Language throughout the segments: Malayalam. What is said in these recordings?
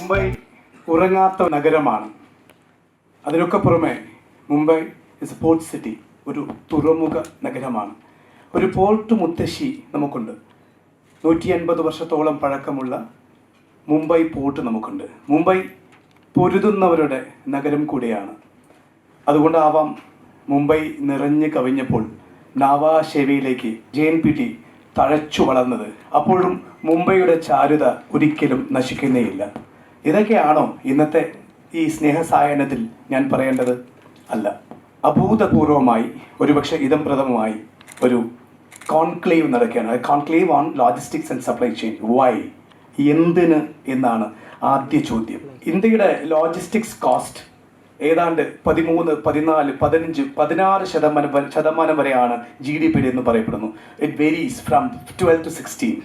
മുംബൈ ഉറങ്ങാത്ത നഗരമാണ്. അതിനൊക്കെ പുറമെ മുംബൈ ഇസ് പോർട്ട് സിറ്റി, ഒരു തുറമുഖ നഗരമാണ്. ഒരു പോർട്ട് മുത്തശ്ശി നമുക്കുണ്ട്. 150 വർഷത്തോളം പഴക്കമുള്ള മുംബൈ പോർട്ട് നമുക്കുണ്ട്. മുംബൈ പൊരുതുന്നവരുടെ നഗരം കൂടിയാണ്. അതുകൊണ്ടാവാം മുംബൈ നിറഞ്ഞു കവിഞ്ഞപ്പോൾ നാവാശേവയിലേക്ക് JNPT തഴച്ചു വളർന്നത്. അപ്പോഴും മുംബൈയുടെ ചാരുത ഒരിക്കലും നശിക്കുന്നേയില്ല. ഇതൊക്കെയാണോ ഇന്നത്തെ ഈ സ്നേഹസായനത്തിൽ ഞാൻ പറയേണ്ടത്? അല്ല. അഭൂതപൂർവമായി, ഒരുപക്ഷെ ഇതം പ്രഥമമായി ഒരു കോൺക്ലേവ് നടക്കുകയാണ്. Conclave on logistics and supply chain. Why? എന്തിന് എന്നാണ് ആദ്യ ചോദ്യം. ഇന്ത്യയുടെ ലോജിസ്റ്റിക്സ് കോസ്റ്റ് ഏതാണ്ട് 13, 14, 15, 16% വരെയാണ് GDP എന്ന് പറയപ്പെടുന്നു. It varies from 12 to 16.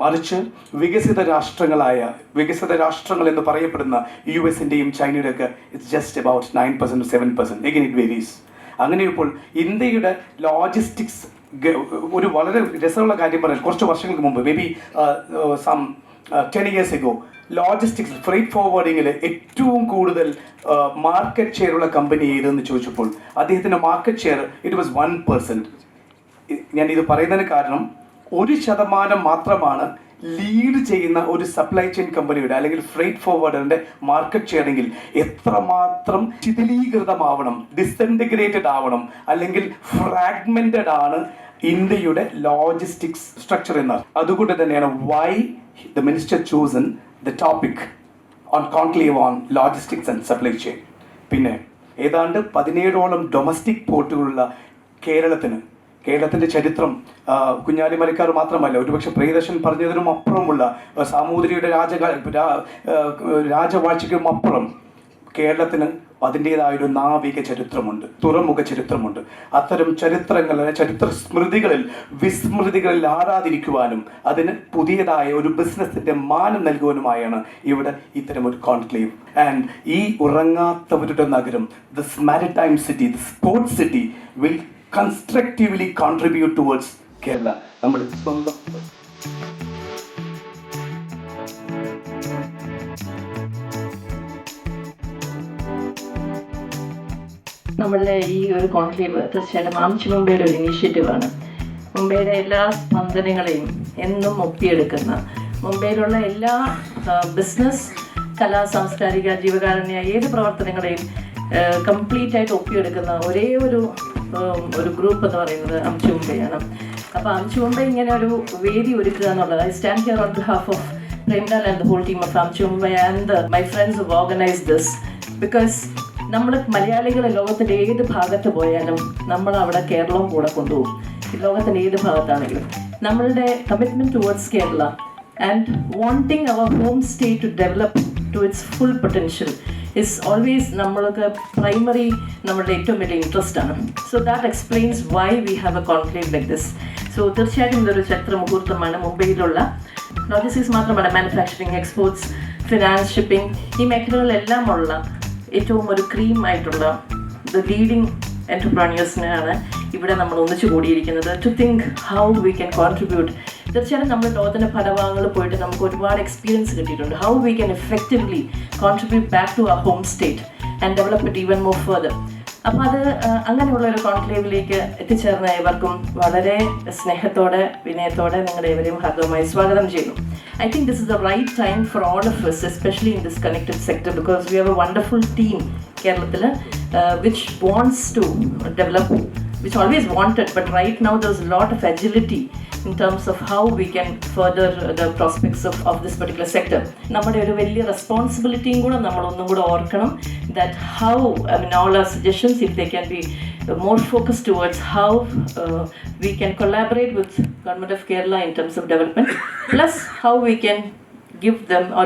മറിച്ച് വികസിത രാഷ്ട്രങ്ങൾ എന്ന് പറയപ്പെടുന്ന US-ന്റെയും ചൈനയുടെയൊക്കെ it's just about 9% to 7%. Again it varies. അങ്ങനെയപ്പോൾ ഇന്ത്യയുടെ ലോജിസ്റ്റിക്സ് ഒരു വളരെ രസമുള്ള കാര്യം പറയാൻ, കുറച്ച് വർഷങ്ങൾക്ക് മുമ്പ്, maybe 10 years ago, logistics freight ഫോർവേഡിങ്ങിൽ ഏറ്റവും കൂടുതൽ മാർക്കറ്റ് ഷെയർ ഉള്ള കമ്പനി ഏതെന്ന് ചോദിച്ചപ്പോൾ അദ്ദേഹത്തിൻ്റെ മാർക്കറ്റ് ഷെയർ ഇറ്റ് വാസ് 1%. ഞാൻ ഇത് പറയുന്നതിന് കാരണം 1% മാത്രമാണ് ലീഡ് ചെയ്യുന്ന ഒരു സപ്ലൈ ചെയിൻ കമ്പനിയുടെ അല്ലെങ്കിൽ ഫ്രൈറ്റ് ഫോർവേഡറിൻ്റെ മാർക്കറ്റ് ഷെയർ എങ്കിൽ എത്രമാത്രം ശിഥിലീകൃതമാവണം, ഡിസഇൻറ്റഗ്രേറ്റഡ് ആവണം, അല്ലെങ്കിൽ ഫ്രാഗ്മെൻറ്റഡ് ആണ് ഇന്ത്യയുടെ ലോജിസ്റ്റിക്സ് സ്ട്രക്ചർ എന്നാണ്. അതുകൊണ്ട് തന്നെയാണ് Y the minister chosen the topic on conclave on logistics and supply chain. പിന്നെ ഏതാണ്ട് 17ഓളം ഡൊമസ്റ്റിക് പോർട്ടുകളുള്ള കേരളത്തിൻ്റെ ചരിത്രം കുഞ്ഞാലിമരക്കാർ മാത്രമല്ല, ഒരുപക്ഷെ പ്രിയദർശൻ പറഞ്ഞതിനും അപ്പുറമുള്ള സാമൂതിരിയുടെ രാജവാഴ്ചയ്ക്കും അപ്പുറം കേരളത്തിന് അതിൻ്റേതായൊരു നാവിക ചരിത്രമുണ്ട്, തുറമുഖ ചരിത്രമുണ്ട്. അത്തരം ചരിത്ര സ്മൃതികളിൽ വിസ്മൃതികളിൽ ആരാതിരിക്കുവാനും അതിന് പുതിയതായ ഒരു ബിസിനസ്സിൻ്റെ മാനം നൽകുവാനുമായാണ് ഇവിടെ ഇത്തരം ഒരു കോൺക്ലേവ്. ആൻഡ് ഈ ഉറങ്ങാത്തവരുടെ നഗരം, this maritime city, this port city will constructively contribute towards Kerala. നമ്മുടെ സ്വന്തം നമ്മളുടെ ഈ ഒരു കോൺക്ലേവ് തീർച്ചയായിട്ടും ആംചി മുംബൈയുടെ ഒരു ഇനീഷ്യേറ്റീവാണ്. മുംബൈയുടെ എല്ലാ സ്പന്ദനങ്ങളെയും എന്നും ഒപ്പിയെടുക്കുന്ന, മുംബൈയിലുള്ള എല്ലാ ബിസിനസ്, കലാ, സാംസ്കാരിക, ജീവകാരുണ്യ ഏത് പ്രവർത്തനങ്ങളെയും കംപ്ലീറ്റ് ആയിട്ട് ഒപ്പിയെടുക്കുന്ന ഒരേ ഒരു ഗ്രൂപ്പ് എന്ന് പറയുന്നത് ആംചി മുംബൈയാണ്. അപ്പോൾ ആംചി മുംബൈ ഇങ്ങനെ ഒരു വേദി ഒരുക്കുക എന്നുള്ളത്, I stand here on behalf of Premlal and the whole team of Amchi Mumbai and my friends who organise this. Because നമ്മൾ മലയാളികൾ ലോകത്തിൻ്റെ ഏത് ഭാഗത്ത് പോയാലും നമ്മൾ അവിടെ കേരളവും കൂടെ കൊണ്ടുപോകും. ലോകത്തിൻ്റെ ഏത് ഭാഗത്താണെങ്കിലും നമ്മളുടെ commitment towards Kerala and wanting our home state to develop to its full potential is always നമ്മൾക്ക് പ്രൈമറി നമ്മളുടെ ഏറ്റവും വലിയ ഇൻട്രസ്റ്റ് ആണ്. So that explains why we have a conclave like this. So തീർച്ചയായിട്ടും ഇതൊരു ചരിത്ര മുഹൂർത്തമാണ്. മുംബൈയിലുള്ള ലോജിസ്റ്റിക്സ് മാത്രമല്ല, മാനുഫാക്ചറിങ്, എക്സ്പോർട്സ്, ഫിനാൻസ്, ഷിപ്പിംഗ്, ഈ മേഖലകളിലെല്ലാം ഉള്ള ഏറ്റവും ഒരു ക്രീം ആയിട്ടുള്ള ദ ലീഡിങ് എൻ്റർപ്രന്യൂഴ്സിനെയാണ് ഇവിടെ നമ്മൾ ഒന്നിച്ചു കൂടിയിരിക്കുന്നത് to think how we can contribute. തീർച്ചയായും നമ്മൾ ലോകത്തിൻ്റെ പല ഭാഗങ്ങളിൽ പോയിട്ട് നമുക്ക് ഒരുപാട് എക്സ്പീരിയൻസ് കിട്ടിയിട്ടുണ്ട്. How we can effectively contribute back to our home state and develop it even more further. അപ്പോൾ അത് അങ്ങനെയുള്ള ഒരു കോൺക്ലേവിലേക്ക് എത്തിച്ചേർന്ന ഏവർക്കും വളരെ സ്നേഹത്തോടെ, വിനയത്തോടെ നിങ്ങളുടെ ഏവരെയും ഹാർദവമായി സ്വാഗതം ചെയ്യുന്നു. I think this is the right time for all of us, especially in this connected sector, because we have a wonderful team, Kerala, which wants to develop, which always wanted, but right now there's a lot of agility in terms of how we can further the prospects of this particular sector. നമ്മുടെ ഒരു വലിയ റെസ്പോൺസിബിലിറ്റിയും കൂടെ നമ്മളൊന്നും കൂടെ ഓർക്കണം. That how, I mean, all our suggestions, if they can be more focused towards how we can collaborate with Government of Kerala in terms of development, plus how we can give them or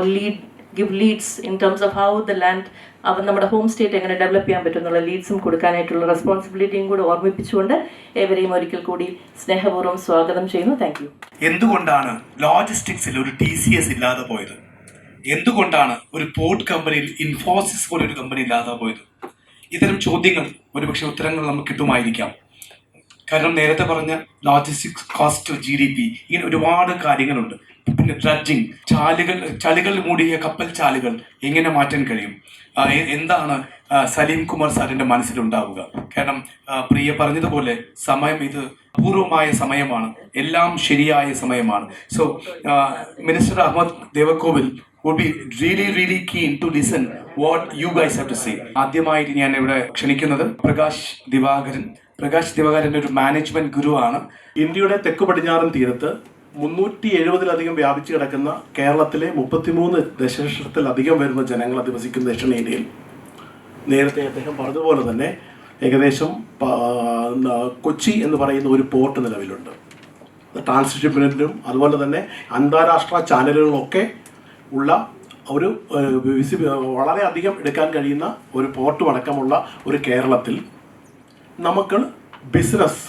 give leads in terms of how the land, അവർ നമ്മുടെ ഹോം സ്റ്റേറ്റ് എങ്ങനെ ഡെവലപ്പ് ചെയ്യാൻ പറ്റുന്നുള്ള ലീഡ്സും കൊടുക്കാനായിട്ടുള്ള റെസ്പോൺസിബിലിറ്റിയും കൂടി ഓർമ്മിപ്പിച്ചുകൊണ്ട് ഏവരെയും ഒരിക്കൽ കൂടി സ്നേഹപൂർവ്വം സ്വാഗതം ചെയ്യുന്നു. Thank you. എന്തുകൊണ്ടാണ് ലോജിസ്റ്റിക്സിൽ ഒരു TCS ഇല്ലാതെ പോയത്? എന്തുകൊണ്ടാണ് ഒരു പോർട്ട് കമ്പനിയിൽ ഇൻഫോസിസ് പോലെ ഒരു കമ്പനി ഇല്ലാതെ പോയത്? ഇത്തരം ചോദ്യങ്ങൾ ഒരുപക്ഷെ ഉത്തരങ്ങൾ നമുക്ക് കിട്ടുമായിരിക്കാം. കാരണം നേരത്തെ പറഞ്ഞ ലോജിസ്റ്റിക്സ് കോസ്റ്റ്, GDP, ഇങ്ങനെ ഒരുപാട് കാര്യങ്ങളുണ്ട്. പിന്നെ ഡ്രഡ്ജിങ്, ചളികൾ മൂടിയ കപ്പൽ ചാലുകൾ എങ്ങനെ മാറ്റാൻ കഴിയും? എന്താണ് സലീം കുമാർ സാറിൻ്റെ മനസ്സിലുണ്ടാവുക? കാരണം പ്രിയ പറഞ്ഞതുപോലെ സമയം ഇത് അപൂർവമായ സമയമാണ്, എല്ലാം ശരിയായ സമയമാണ്. So minister Ahamed Devarkovil would be really keen to listen what you guys have to say. ആദ്യമായിട്ട് ഞാൻ ഇവിടെ ക്ഷണിക്കുന്നത് പ്രകാശ് ദിവാകരൻ ഒരു മാനേജ്മെന്റ് ഗുരു ആണ്. ഇന്ത്യയുടെ തെക്ക് പടിഞ്ഞാറൻ തീരത്ത് 370-ലധികം വ്യാപിച്ചു കിടക്കുന്ന കേരളത്തിലെ 33 ദശലക്ഷത്തിലധികം വരുന്ന ജനങ്ങൾ അധിവസിക്കുന്ന ദക്ഷിണേന്ത്യയിൽ നേരത്തെ അദ്ദേഹം പറഞ്ഞതുപോലെ തന്നെ ഏകദേശം കൊച്ചി എന്ന് പറയുന്ന ഒരു പോർട്ട് നിലവിലുണ്ട്. ട്രാൻസ്ഷിപ്മെൻറ്റിനും അതുപോലെ തന്നെ അന്താരാഷ്ട്ര ചാനലുകളൊക്കെ ഉള്ള ഒരു വളരെയധികം എടുക്കാൻ കഴിയുന്ന ഒരു പോർട്ടും അടക്കമുള്ള ഒരു കേരളത്തിൽ നമുക്ക് ബിസിനസ്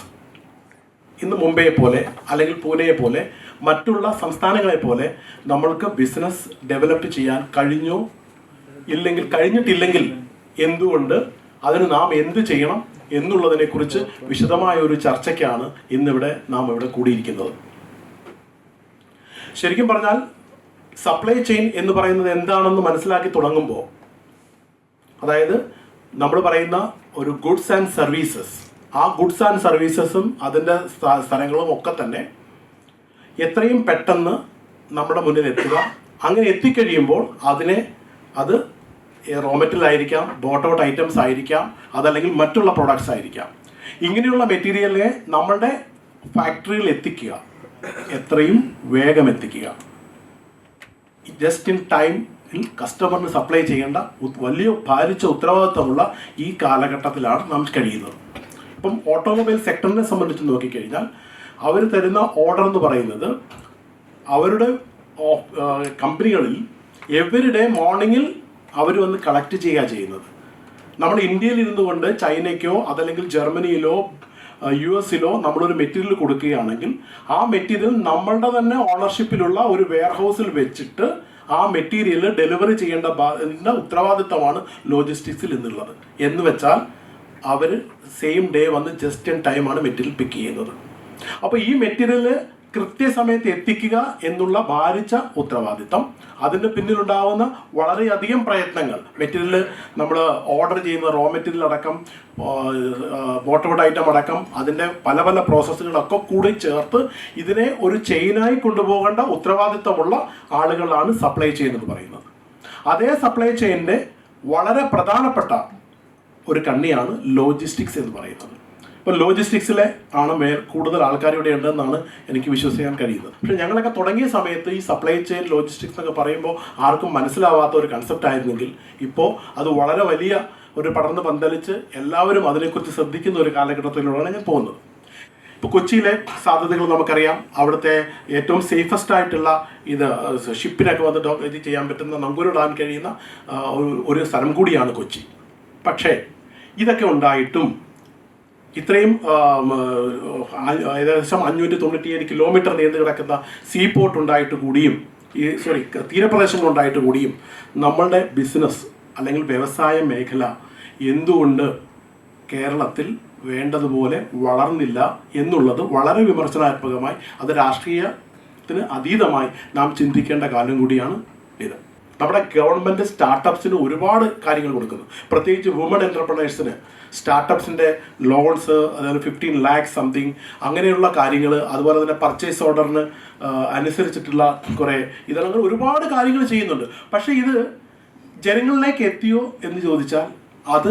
ഇന്ന് മുംബൈയെ പോലെ അല്ലെങ്കിൽ പൂനെയെ പോലെ മറ്റുള്ള സംസ്ഥാനങ്ങളെ പോലെ നമ്മൾക്ക് ബിസിനസ് ഡെവലപ്പ് ചെയ്യാൻ കഴിഞ്ഞിട്ടില്ലെങ്കിൽ എന്തുകൊണ്ട്, അതിന് നാം എന്ത് ചെയ്യണം എന്നുള്ളതിനെക്കുറിച്ച് വിശദമായ ഒരു ചർച്ചയ്ക്കാണ് നാം ഇവിടെ കൂടിയിരിക്കുന്നത്. ശരിക്കും പറഞ്ഞാൽ സപ്ലൈ ചെയിൻ എന്ന് പറയുന്നത് എന്താണെന്ന് മനസ്സിലാക്കി തുടങ്ങുമ്പോൾ, അതായത് നമ്മൾ പറയുന്ന ഒരു ഗുഡ്സ് ആൻഡ് സർവീസസ്, ആ ഗുഡ്സ് ആൻഡ് സർവീസസും അതിൻ്റെ സ്ഥലങ്ങളും ഒക്കെ തന്നെ എത്രയും പെട്ടെന്ന് നമ്മുടെ മുന്നിൽ എത്തുക, അങ്ങനെ എത്തിക്കഴിയുമ്പോൾ അത് റോ മെറ്റീരിയൽ ആയിരിക്കാം, ബോട്ട് ഔട്ട് ഐറ്റംസ് ആയിരിക്കാം, അതല്ലെങ്കിൽ മറ്റുള്ള പ്രോഡക്ട്സ് ആയിരിക്കാം. ഇങ്ങനെയുള്ള മെറ്റീരിയലിനെ നമ്മളുടെ ഫാക്ടറിയിൽ എത്തിക്കുക, എത്രയും വേഗം എത്തിക്കുക. ജസ്റ്റ് ഇൻ ടൈമിൽ കസ്റ്റമറിന് സപ്ലൈ ചെയ്യേണ്ട വലിയ ഭാരിച്ച ഉത്തരവാദിത്തമുള്ള ഈ കാലഘട്ടത്തിലാണ് നാം കഴിയുന്നത്. ഇപ്പം ഓട്ടോമൊബൈൽ സെക്ടറിനെ സംബന്ധിച്ച് നോക്കിക്കഴിഞ്ഞാൽ അവർ തരുന്ന ഓർഡർ എന്ന് പറയുന്നത് അവരുടെ കമ്പനികളിൽ എവരിഡേ മോർണിംഗിൽ അവർ വന്ന് കളക്ട് ചെയ്യുന്നത്. നമ്മൾ ഇന്ത്യയിൽ ഇരുന്നു കൊണ്ട് ചൈനയ്ക്കോ അതല്ലെങ്കിൽ ജർമ്മനിയിലോ US-ലോ നമ്മളൊരു മെറ്റീരിയൽ കൊടുക്കുകയാണെങ്കിൽ ആ മെറ്റീരിയൽ നമ്മളുടെ തന്നെ ഓണർഷിപ്പിലുള്ള ഒരു വെയർ ഹൗസിൽ വെച്ചിട്ട് ആ മെറ്റീരിയൽ ഡെലിവറി ചെയ്യേണ്ട ഉത്തരവാദിത്തമാണ് ലോജിസ്റ്റിക്സിൽ എന്നുള്ളത്. എന്ന് വെച്ചാൽ അവർ സെയിം ഡേ വന്ന് ജസ്റ്റ് ഇൻ ടൈമാണ് മെറ്റീരിയൽ പിക്ക് ചെയ്യുന്നത്. അപ്പോൾ ഈ മെറ്റീരിയൽ കൃത്യസമയത്ത് എത്തിക്കുക എന്നുള്ള ഭാരിച്ച ഉത്തരവാദിത്തം, അതിൻ്റെ പിന്നിലുണ്ടാവുന്ന വളരെയധികം പ്രയത്നങ്ങൾ, മെറ്റീരിയൽ നമ്മൾ ഓർഡർ ചെയ്യുന്ന റോ മെറ്റീരിയൽ അടക്കം, ബോട്ട് ഔട്ട് ഐറ്റം അടക്കം, അതിൻ്റെ പല പ്രോസസ്സുകളൊക്കെ കൂടി ചേർത്ത് ഇതിനെ ഒരു ചെയിനായി കൊണ്ടുപോകേണ്ട ഉത്തരവാദിത്തമുള്ള ആളുകളാണ് സപ്ലൈ ചെയിൻ എന്ന് പറയുന്നത്. അതേ സപ്ലൈ ചെയിനിൻ്റെ വളരെ പ്രധാനപ്പെട്ട ഒരു കണ്ണിയാണ് ലോജിസ്റ്റിക്സ് എന്ന് പറയുന്നത്. ഇപ്പോൾ ലോജിസ്റ്റിക്സിലെ കൂടുതൽ ആൾക്കാർ ഇവിടെ ഉണ്ടെന്നാണ് എനിക്ക് വിശ്വസിക്കാൻ കഴിയുന്നത്. പക്ഷേ ഞങ്ങളൊക്കെ തുടങ്ങിയ സമയത്ത് ഈ സപ്ലൈ ചെയിൻ ലോജിസ്റ്റിക്സ് എന്നൊക്കെ പറയുമ്പോൾ ആർക്കും മനസ്സിലാവാത്ത ഒരു കൺസെപ്റ്റ് ആയിരുന്നെങ്കിൽ ഇപ്പോൾ അത് വളരെ വലിയ ഒരു പടർന്ന് പന്തലിച്ച് എല്ലാവരും അതിനെക്കുറിച്ച് ശ്രദ്ധിക്കുന്ന ഒരു കാലഘട്ടത്തിലൂടെയാണ് ഞാൻ പോകുന്നത്. ഇപ്പോൾ കൊച്ചിയിലെ സാധ്യതകൾ നമുക്കറിയാം. അവിടുത്തെ ഏറ്റവും സേഫസ്റ്റ് ആയിട്ടുള്ള ഷിപ്പിനൊക്കെ വന്ന് ഇത് ചെയ്യാൻ പറ്റുന്ന നങ്കൂരിടാൻ കഴിയുന്ന ഒരു സ്ഥലം കൂടിയാണ് കൊച്ചി. പക്ഷേ ഇതൊക്കെ ഉണ്ടായിട്ടും ഇത്രയും ഏകദേശം 597 കിലോമീറ്റർ നീണ്ടു കിടക്കുന്ന സീ പോർട്ട് ഉണ്ടായിട്ട് കൂടിയും തീരപ്രദേശങ്ങൾ ഉണ്ടായിട്ട് കൂടിയും നമ്മളുടെ ബിസിനസ് അല്ലെങ്കിൽ വ്യവസായ മേഖല എന്തുകൊണ്ട് കേരളത്തിൽ വേണ്ടതുപോലെ വളർന്നില്ല എന്നുള്ളത് വളരെ വിമർശനാത്മകമായി, അത് രാഷ്ട്രീയത്തിന് അതീതമായി നാം ചിന്തിക്കേണ്ട കാലം കൂടിയാണ് ഇത്. നമ്മുടെ ഗവൺമെൻറ് സ്റ്റാർട്ടപ്സിന് ഒരുപാട് കാര്യങ്ങൾ കൊടുക്കുന്നു. പ്രത്യേകിച്ച് വുമൺ എൻ്റർപ്രണേഴ്സിന് സ്റ്റാർട്ടപ്സിൻ്റെ ലോൺസ്, അതായത് 15 lakhs സംതിങ് അങ്ങനെയുള്ള കാര്യങ്ങൾ, അതുപോലെ തന്നെ പർച്ചേസ് ഓർഡറിന് അനുസരിച്ചിട്ടുള്ള കുറേ ഇതങ്ങനെ ഒരുപാട് കാര്യങ്ങൾ ചെയ്യുന്നുണ്ട്. പക്ഷേ ഇത് ജനങ്ങളിലേക്ക് എത്തിയോ എന്ന് ചോദിച്ചാൽ അത്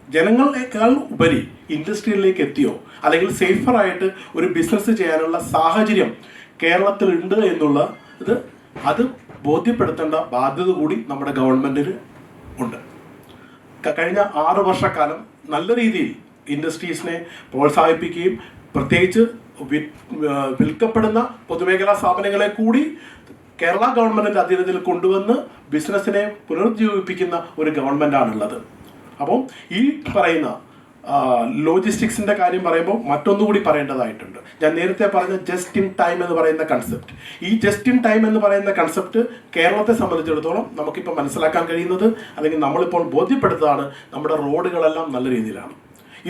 ജനങ്ങളെക്കാൾ ഉപരി ഇൻഡസ്ട്രിയിലേക്ക് എത്തിയോ, അല്ലെങ്കിൽ സേഫറായിട്ട് ഒരു ബിസിനസ് ചെയ്യാനുള്ള സാഹചര്യം കേരളത്തിലുണ്ട് എന്നുള്ള അത് ബോധ്യപ്പെടുത്തേണ്ട ബാധ്യത കൂടി നമ്മുടെ ഗവൺമെൻറ്റിന് ഉണ്ട്. കഴിഞ്ഞ 6 വർഷക്കാലം നല്ല രീതിയിൽ ഇൻഡസ്ട്രീസിനെ പ്രോത്സാഹിപ്പിക്കുകയും പ്രത്യേകിച്ച് വിൽക്കപ്പെടുന്ന പൊതുമേഖലാ സ്ഥാപനങ്ങളെ കൂടി കേരള ഗവൺമെൻറ്റിൻ്റെ അധീനതയിൽ കൊണ്ടുവന്ന് ബിസിനസ്സിനെ പുനരുജ്ജീവിപ്പിക്കുന്ന ഒരു ഗവൺമെൻറ്റാണുള്ളത്. അപ്പം ഈ പറയുന്ന ലോജിസ്റ്റിക്സിൻ്റെ കാര്യം പറയുമ്പോൾ മറ്റൊന്നുകൂടി പറയേണ്ടതായിട്ടുണ്ട്. ഞാൻ നേരത്തെ പറഞ്ഞ ജസ്റ്റ് ഇൻ ടൈം എന്ന് പറയുന്ന കൺസെപ്റ്റ്, ഈ ജസ്റ്റ് ഇൻ ടൈം എന്ന് പറയുന്ന കൺസെപ്റ്റ് കേരളത്തെ സംബന്ധിച്ചിടത്തോളം നമുക്കിപ്പോൾ മനസ്സിലാക്കാൻ കഴിയുന്നത്, അല്ലെങ്കിൽ നമ്മളിപ്പോൾ ബോധ്യപ്പെടുത്തതാണ്, നമ്മുടെ റോഡുകളെല്ലാം നല്ല രീതിയിലാണ്.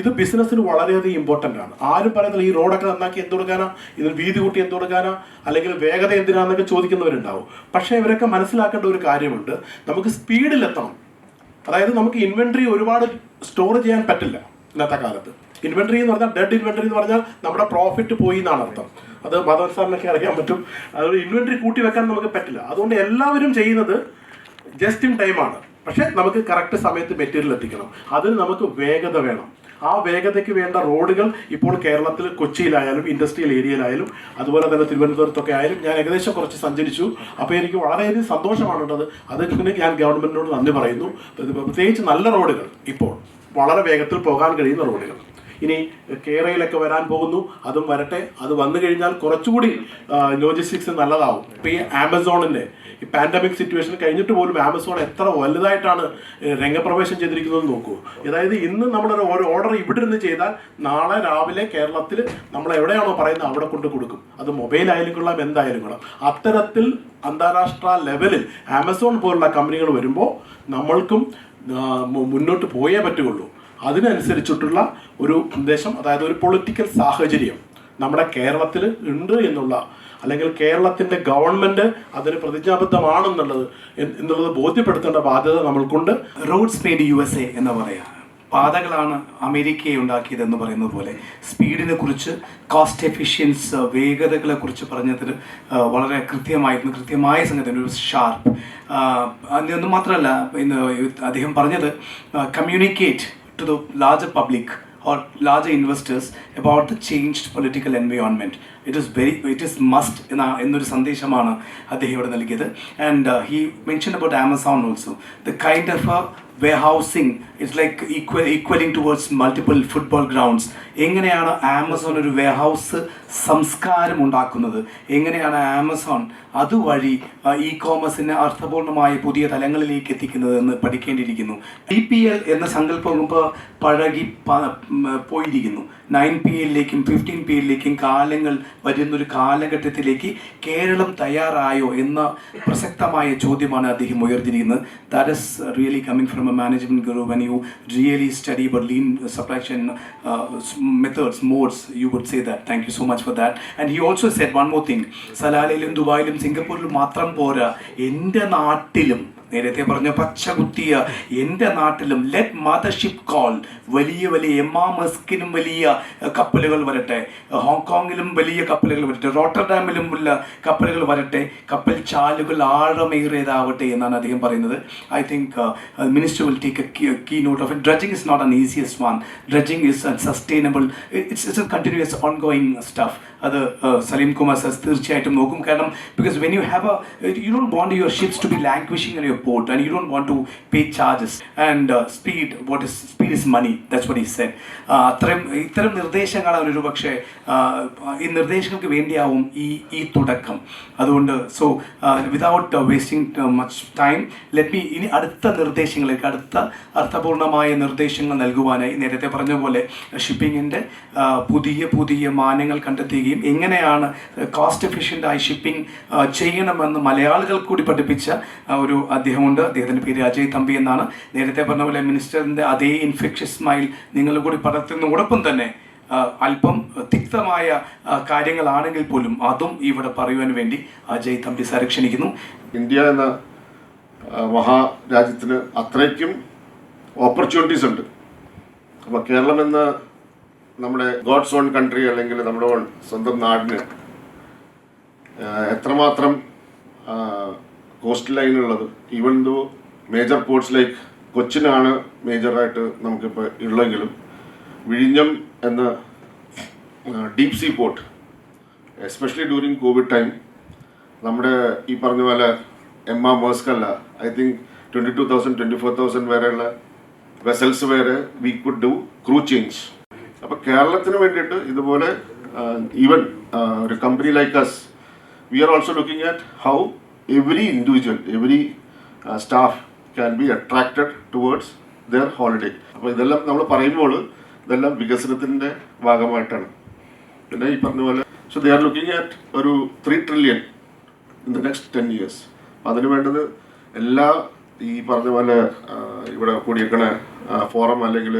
ഇത് ബിസിനസ്സിന് വളരെയധികം ഇമ്പോർട്ടൻ്റ് ആണ്. ആരും പറയുന്നില്ല ഈ റോഡൊക്കെ നന്നാക്കി എന്ത് കൊടുക്കാനാ, ഇതിന് വീതി കൂട്ടി എന്ത് കൊടുക്കാനാ, അല്ലെങ്കിൽ വേഗത എന്തിനാന്നൊക്കെ ചോദിക്കുന്നവരുണ്ടാവും. പക്ഷേ ഇവരൊക്കെ മനസ്സിലാക്കേണ്ട ഒരു കാര്യമുണ്ട്, നമുക്ക് സ്പീഡിലെത്തണം. അതായത് നമുക്ക് ഇൻവെൻട്രി ഒരുപാട് സ്റ്റോർ ചെയ്യാൻ പറ്റില്ല ഇന്നത്തെ കാലത്ത്. ഇൻവെൻട്രി എന്ന് പറഞ്ഞാൽ ഡെഡ് ഇൻവെൻട്രി എന്ന് പറഞ്ഞാൽ നമ്മുടെ പ്രോഫിറ്റ് പോയി എന്നാണ് അർത്ഥം. അത് മാധവൻ സാറിനൊക്കെ അറിയാൻ പറ്റും. അതുകൊണ്ട് ഇൻവെൻട്രി കൂട്ടി വെക്കാൻ നമുക്ക് പറ്റില്ല. അതുകൊണ്ട് എല്ലാവരും ചെയ്യുന്നത് ജസ്റ്റ് ഇൻ ടൈമാണ്. പക്ഷേ നമുക്ക് കറക്റ്റ് സമയത്ത് മെറ്റീരിയൽ എത്തിക്കണം. അതിന് നമുക്ക് വേഗത വേണം. ആ വേഗതയ്ക്ക് വേണ്ട റോഡുകൾ ഇപ്പോൾ കേരളത്തിൽ കൊച്ചിയിലായാലും ഇൻഡസ്ട്രിയൽ ഏരിയയിലായാലും അതുപോലെ തന്നെ തിരുവനന്തപുരത്തൊക്കെ ആയാലും ഞാൻ ഏകദേശം കുറച്ച് സഞ്ചരിച്ചു. അപ്പോൾ എനിക്ക് വളരെയധികം സന്തോഷമാണുള്ളത്. അതിന് ഞാൻ ഗവൺമെൻറ്റിനോട് നന്ദി പറയുന്നു. പ്രത്യേകിച്ച് നല്ല റോഡുകൾ, ഇപ്പോൾ വളരെ വേഗത്തിൽ പോകാൻ കഴിയുന്ന റോഡുകൾ. ഇനി കേരളയിലൊക്കെ വരാൻ പോകുന്നു, അതും വരട്ടെ. അത് വന്നു കഴിഞ്ഞാൽ കുറച്ചുകൂടി ലോജിസ്റ്റിക്സ് നല്ലതാവും. ഇപ്പോൾ ഈ ആമസോണിൻ്റെ ഈ പാൻഡമിക് സിറ്റുവേഷൻ കഴിഞ്ഞിട്ട് പോലും ആമസോൺ എത്ര വലുതായിട്ടാണ് രംഗപ്രവേശം ചെയ്തിരിക്കുന്നത് നോക്കൂ. അതായത് ഇന്ന് നമ്മളൊരു ഓർഡർ ഇവിടെ നിന്ന് ചെയ്താൽ നാളെ രാവിലെ കേരളത്തിൽ നമ്മൾ എവിടെയാണോ പറയുന്നത് അവിടെ കൊണ്ട് കൊടുക്കും. അത് മൊബൈൽ ആയാലും കൊള്ളാം, എന്തായാലും കൊള്ളാം. അത്തരത്തിൽ അന്താരാഷ്ട്ര ലെവലിൽ ആമസോൺ പോലുള്ള കമ്പനികൾ വരുമ്പോൾ നമ്മൾക്കും മുന്നോട്ട് പോയേ പറ്റുകയുള്ളൂ. അതിനനുസരിച്ചിട്ടുള്ള ഒരു ഉദ്ദേശം, അതായത് ഒരു പൊളിറ്റിക്കൽ സാഹചര്യം നമ്മുടെ കേരളത്തിൽ ഉണ്ട് എന്നുള്ള, അല്ലെങ്കിൽ കേരളത്തിൻ്റെ ഗവൺമെൻറ് അതിന് പ്രതിജ്ഞാബദ്ധമാണെന്നുള്ളത് ബോധ്യപ്പെടുത്തേണ്ട ബാധ്യത നമ്മൾക്കുണ്ട്. റോഡ്സ് മെയ്ഡ് USA എന്ന് പറയാം. പാതകളാണ് അമേരിക്കയെ ഉണ്ടാക്കിയതെന്ന് പറയുന്നത് പോലെ സ്പീഡിനെ കുറിച്ച്, കോസ്റ്റ് എഫിഷ്യൻസ്, വേഗതകളെ കുറിച്ച് പറഞ്ഞതിൽ വളരെ കൃത്യമായ സംഗതി, ഒരു ഷാർപ്പ്. അതൊന്നും മാത്രമല്ല, ഇന്ന് അദ്ദേഹം പറഞ്ഞത് communicate to the larger public or larger investors about the changed political environment. It is must എന്നൊരു സന്ദേശമാണ് അദ്ദേഹം ഇവിടെ നൽകിയത്. And he mentioned about Amazon also. The kind of warehousing is like equaling towards multiple football grounds. എങ്ങനെയാണ് ആമസോൺ ഒരു വെയർഹൗസ് സംസ്കാരം ഉണ്ടാക്കുന്നത്, എങ്ങനെയാണ് ആമസോൺ അതുവഴി ഇ കോമേഴ്സിനെ അർത്ഥപൂർണമായ പുതിയ തലങ്ങളിലേക്ക് എത്തിക്കുന്നത് എന്ന് പഠിക്കേണ്ടിയിരിക്കുന്നു. DPL എന്ന സങ്കല്പം ഇപ്പോൾ പഴകി പോയിരിക്കുന്നു. 9PLലേക്കും 15PLലേക്കും കാലങ്ങൾ വരുന്നൊരു കാലഘട്ടത്തിലേക്ക് കേരളം തയ്യാറായോ എന്ന പ്രസക്തമായ ചോദ്യമാണ് അദ്ദേഹം ഉയർത്തിയിരിക്കുന്നത്. That is really coming from a management guru. When you really study about lean supply chain methods, modes, you would say that. Thank you so much for that. And he also said one more thing. സലാലയിലും ദുബായിലും സിംഗപ്പൂരിലും മാത്രം പോരാ, എൻ്റെ നാട്ടിലും, നേരത്തെ പറഞ്ഞ പച്ചകുത്തിയ എൻ്റെ നാട്ടിലും ലെറ്റ് മദർഷിപ്പ് കോൾ, വലിയ എമ്മാമസ്കിനും വലിയ കപ്പലുകൾ വരട്ടെ, ഹോങ്കോങ്ങിലും വലിയ കപ്പലുകൾ വരട്ടെ, റോട്ടർഡാമിലും ഉള്ള കപ്പലുകൾ വരട്ടെ, കപ്പൽ ചാലുകൾ ആഴമേറിയതാവട്ടെ എന്നാണ് അദ്ദേഹം പറയുന്നത്. I think minister will take a key note of it. Dredging is not an easiest one. Dredging is sustainable, it's a continuous ongoing stuff. അത് സലീം കുമാർ സർ തീർച്ചയായിട്ടും നോക്കും. കാരണം because when you have you don't want your ships to be languishing in your port, and you don't want to pay charges. And speed is money. That's what he said. ഇത്തരം നിർദ്ദേശങ്ങളാണ് ഒരു പക്ഷേ ഈ നിർദ്ദേശങ്ങൾക്ക് വേണ്ടിയാവും ഈ തുടക്കം. അതുകൊണ്ട് so without wasting much time let me ഇനി അടുത്ത നിർദ്ദേശങ്ങളിലേക്ക്, അടുത്ത അർത്ഥപൂർണമായ നിർദ്ദേശങ്ങൾ നൽകുവാനായി നേരത്തെ പറഞ്ഞ പോലെ ഷിപ്പിങ്ങിൻ്റെ പുതിയ മാനങ്ങൾ കണ്ടെത്തുകയും എങ്ങനെയാണ് കോസ്റ്റ് എഫിഷ്യൻ്റായി ഷിപ്പിംഗ് ചെയ്യണമെന്ന് മലയാളികൾ കൂടി പഠിപ്പിച്ച ഒരു അദ്ദേഹമുണ്ട്. അദ്ദേഹത്തിൻ്റെ പേര് അജയ് തമ്പി എന്നാണ്. നേരത്തെ പറഞ്ഞ പോലെ മിനിസ്റ്ററിൻ്റെ അതേ ഇൻഫെക്ഷ്യസ് സ്മൈൽ നിങ്ങൾ കൂടി പടർത്തുന്നതോടൊപ്പം തന്നെ അല്പം തിക്തമായ കാര്യങ്ങളാണെങ്കിൽ പോലും അതും ഇവിടെ പറയുവാൻ വേണ്ടി അജയ് തമ്പി സാർ ക്ഷണിക്കുന്നു. ഇന്ത്യ എന്ന മഹാരാജ്യത്തിന് അത്രയ്ക്കും ഓപ്പർച്യൂണിറ്റീസ് ഉണ്ട്. അപ്പോൾ കേരളം എന്ന നമ്മുടെ ഗോഡ്സ് ഓൺ കൺട്രി, അല്ലെങ്കിൽ നമ്മുടെ സ്വന്തം നാടിന് എത്രമാത്രം കോസ്റ്റ് ലൈനുള്ളത്. Even though major ports like കൊച്ചിനാണ് മേജറായിട്ട് നമുക്കിപ്പോൾ ഉള്ളെങ്കിലും വിഴിഞ്ഞം എന്ന deep sea port, especially during Covid time, നമ്മുടെ ഈ പറഞ്ഞ പോലെ എമ്മ മേഴ്സ്കല്ല, ഐ തിങ്ക് 22,000-24,000 വരെയുള്ള വെസൽസ് വരെ we could do crew change. അപ്പോൾ കേരളത്തിന് വേണ്ടിയിട്ട് ഇതുപോലെ ഈവൻ ഒരു company like us, we are also looking at how every individual, every staff can be attracted towards their holiday. അപ്പോൾ ഇതെല്ലാം നമ്മൾ പറയുമ്പോൾ ഇതെല്ലാം വികസനത്തിൻ്റെ ഭാഗമായിട്ടാണ്. പിന്നെ ഈ പറഞ്ഞ പോലെ so they are looking at ഒരു 3 trillion in the next 10 years. അപ്പം അതിന് വേണ്ടത് എല്ലാ ഈ പറഞ്ഞ പോലെ ഇവിടെ കൂടിയേക്കണ ഫോറം അല്ലെങ്കിൽ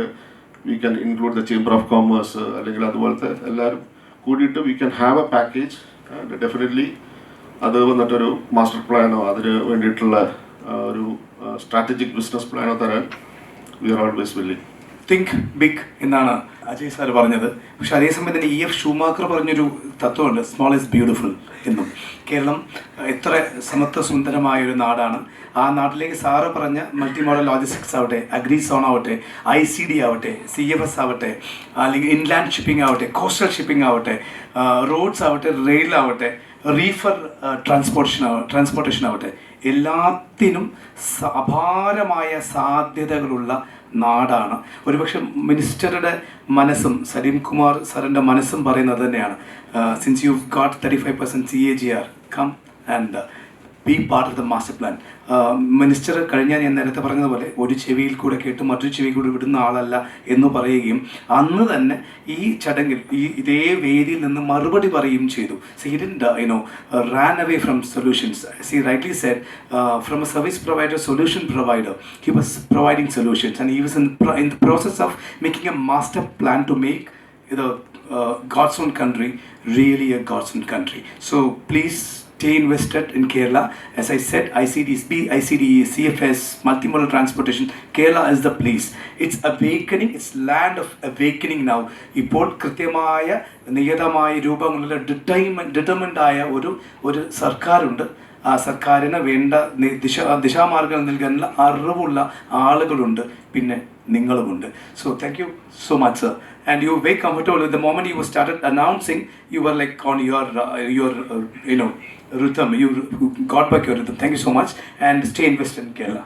we can include the chamber of commerce അല്ലെങ്കിൽ അതുപോലത്തെ എല്ലാവരും കൂടിയിട്ട് we can have A package. And definitely അത് വന്നിട്ടൊരു മാസ്റ്റർ പ്ലാനോ അതിന് വേണ്ടിയിട്ടുള്ള ഒരു സ്ട്രാറ്റജിക് ബിസിനസ് പ്ലാനോ തരാൻ we are always willing. Think big എന്നാണ് അജയ് സാർ പറഞ്ഞത്. പക്ഷെ അതേസമയം തന്നെ E.F. ഷൂമാക്കർ പറഞ്ഞൊരു തത്വമുണ്ട്, സ്മോൾ ഈസ് ബ്യൂട്ടിഫുൾ എന്നും. കേരളം എത്ര സമത്വ സുന്ദരമായ ഒരു നാടാണ്. ആ നാട്ടിലേക്ക് സാറ് പറഞ്ഞ മൾട്ടി മോഡൽ ലോജിസ്റ്റിക്സ് ആവട്ടെ, അഗ്രി സോൺ ആവട്ടെ, ICD ആവട്ടെ, CFS ആവട്ടെ, അല്ലെങ്കിൽ ഇൻലാൻഡ് ഷിപ്പിംഗ് ആവട്ടെ, കോസ്റ്റൽ ഷിപ്പിംഗ് ആവട്ടെ, റോഡ്സ് ആവട്ടെ, റെയിൽ ആവട്ടെ, റീഫർ ട്രാൻസ്പോർട്ടേഷൻ ആവട്ടെ, എല്ലാത്തിനും അപാരമായ സാധ്യതകളുള്ള നാടാണ്. ഒരുപക്ഷെ മിനിസ്റ്ററുടെ മനസ്സും സലീം കുമാർ സാറിൻ്റെ മനസ്സും പറയുന്നത് തന്നെയാണ്, since you got 35% CAGR, come and be part of the master plan. Minister കഴിഞ്ഞ ഞാൻ നേരത്തെ പറഞ്ഞതുപോലെ ഒരു ചെവിയിൽ കൂടെ കേട്ട് മറ്റൊരു ചെവിയിൽ കൂടെ വിടുന്ന ആളല്ല എന്ന് പറയുകയും അന്ന് തന്നെ ഈ ചടങ്ങിൽ ഇതേ വേദിയിൽ നിന്ന് മറുപടി പറയുകയും ചെയ്തു. C didn't ran away from solutions. As he rightly said, from a service provider, solution provider, he was providing solutions, and he was in the process of making a master plan to make the God's own country really a God's own country. So please stay invested in Kerala. As I said, ICD, CFS, multimodal transportation, Kerala is the place. It's awakening, it's land of awakening now. ഇപ്പോൾ കൃത്യമായ നിയതമായ രൂപങ്ങളുള്ള ഡിറ്റർമിൻഡ് ആയ ഒരു സർക്കാരുണ്ട്. ആ സർക്കാരിന് വേണ്ട ദിശാമാർഗ്ഗങ്ങൾ നൽകാനുള്ള അറിവുള്ള ആളുകളുണ്ട്, പിന്നെ നിങ്ങളുമുണ്ട്. So thank you so much, sir. And you were very comfortable. With the moment you started announcing, you were like on your rhythm. You got back your rhythm. Thank you so much. And stay invested in Kerala.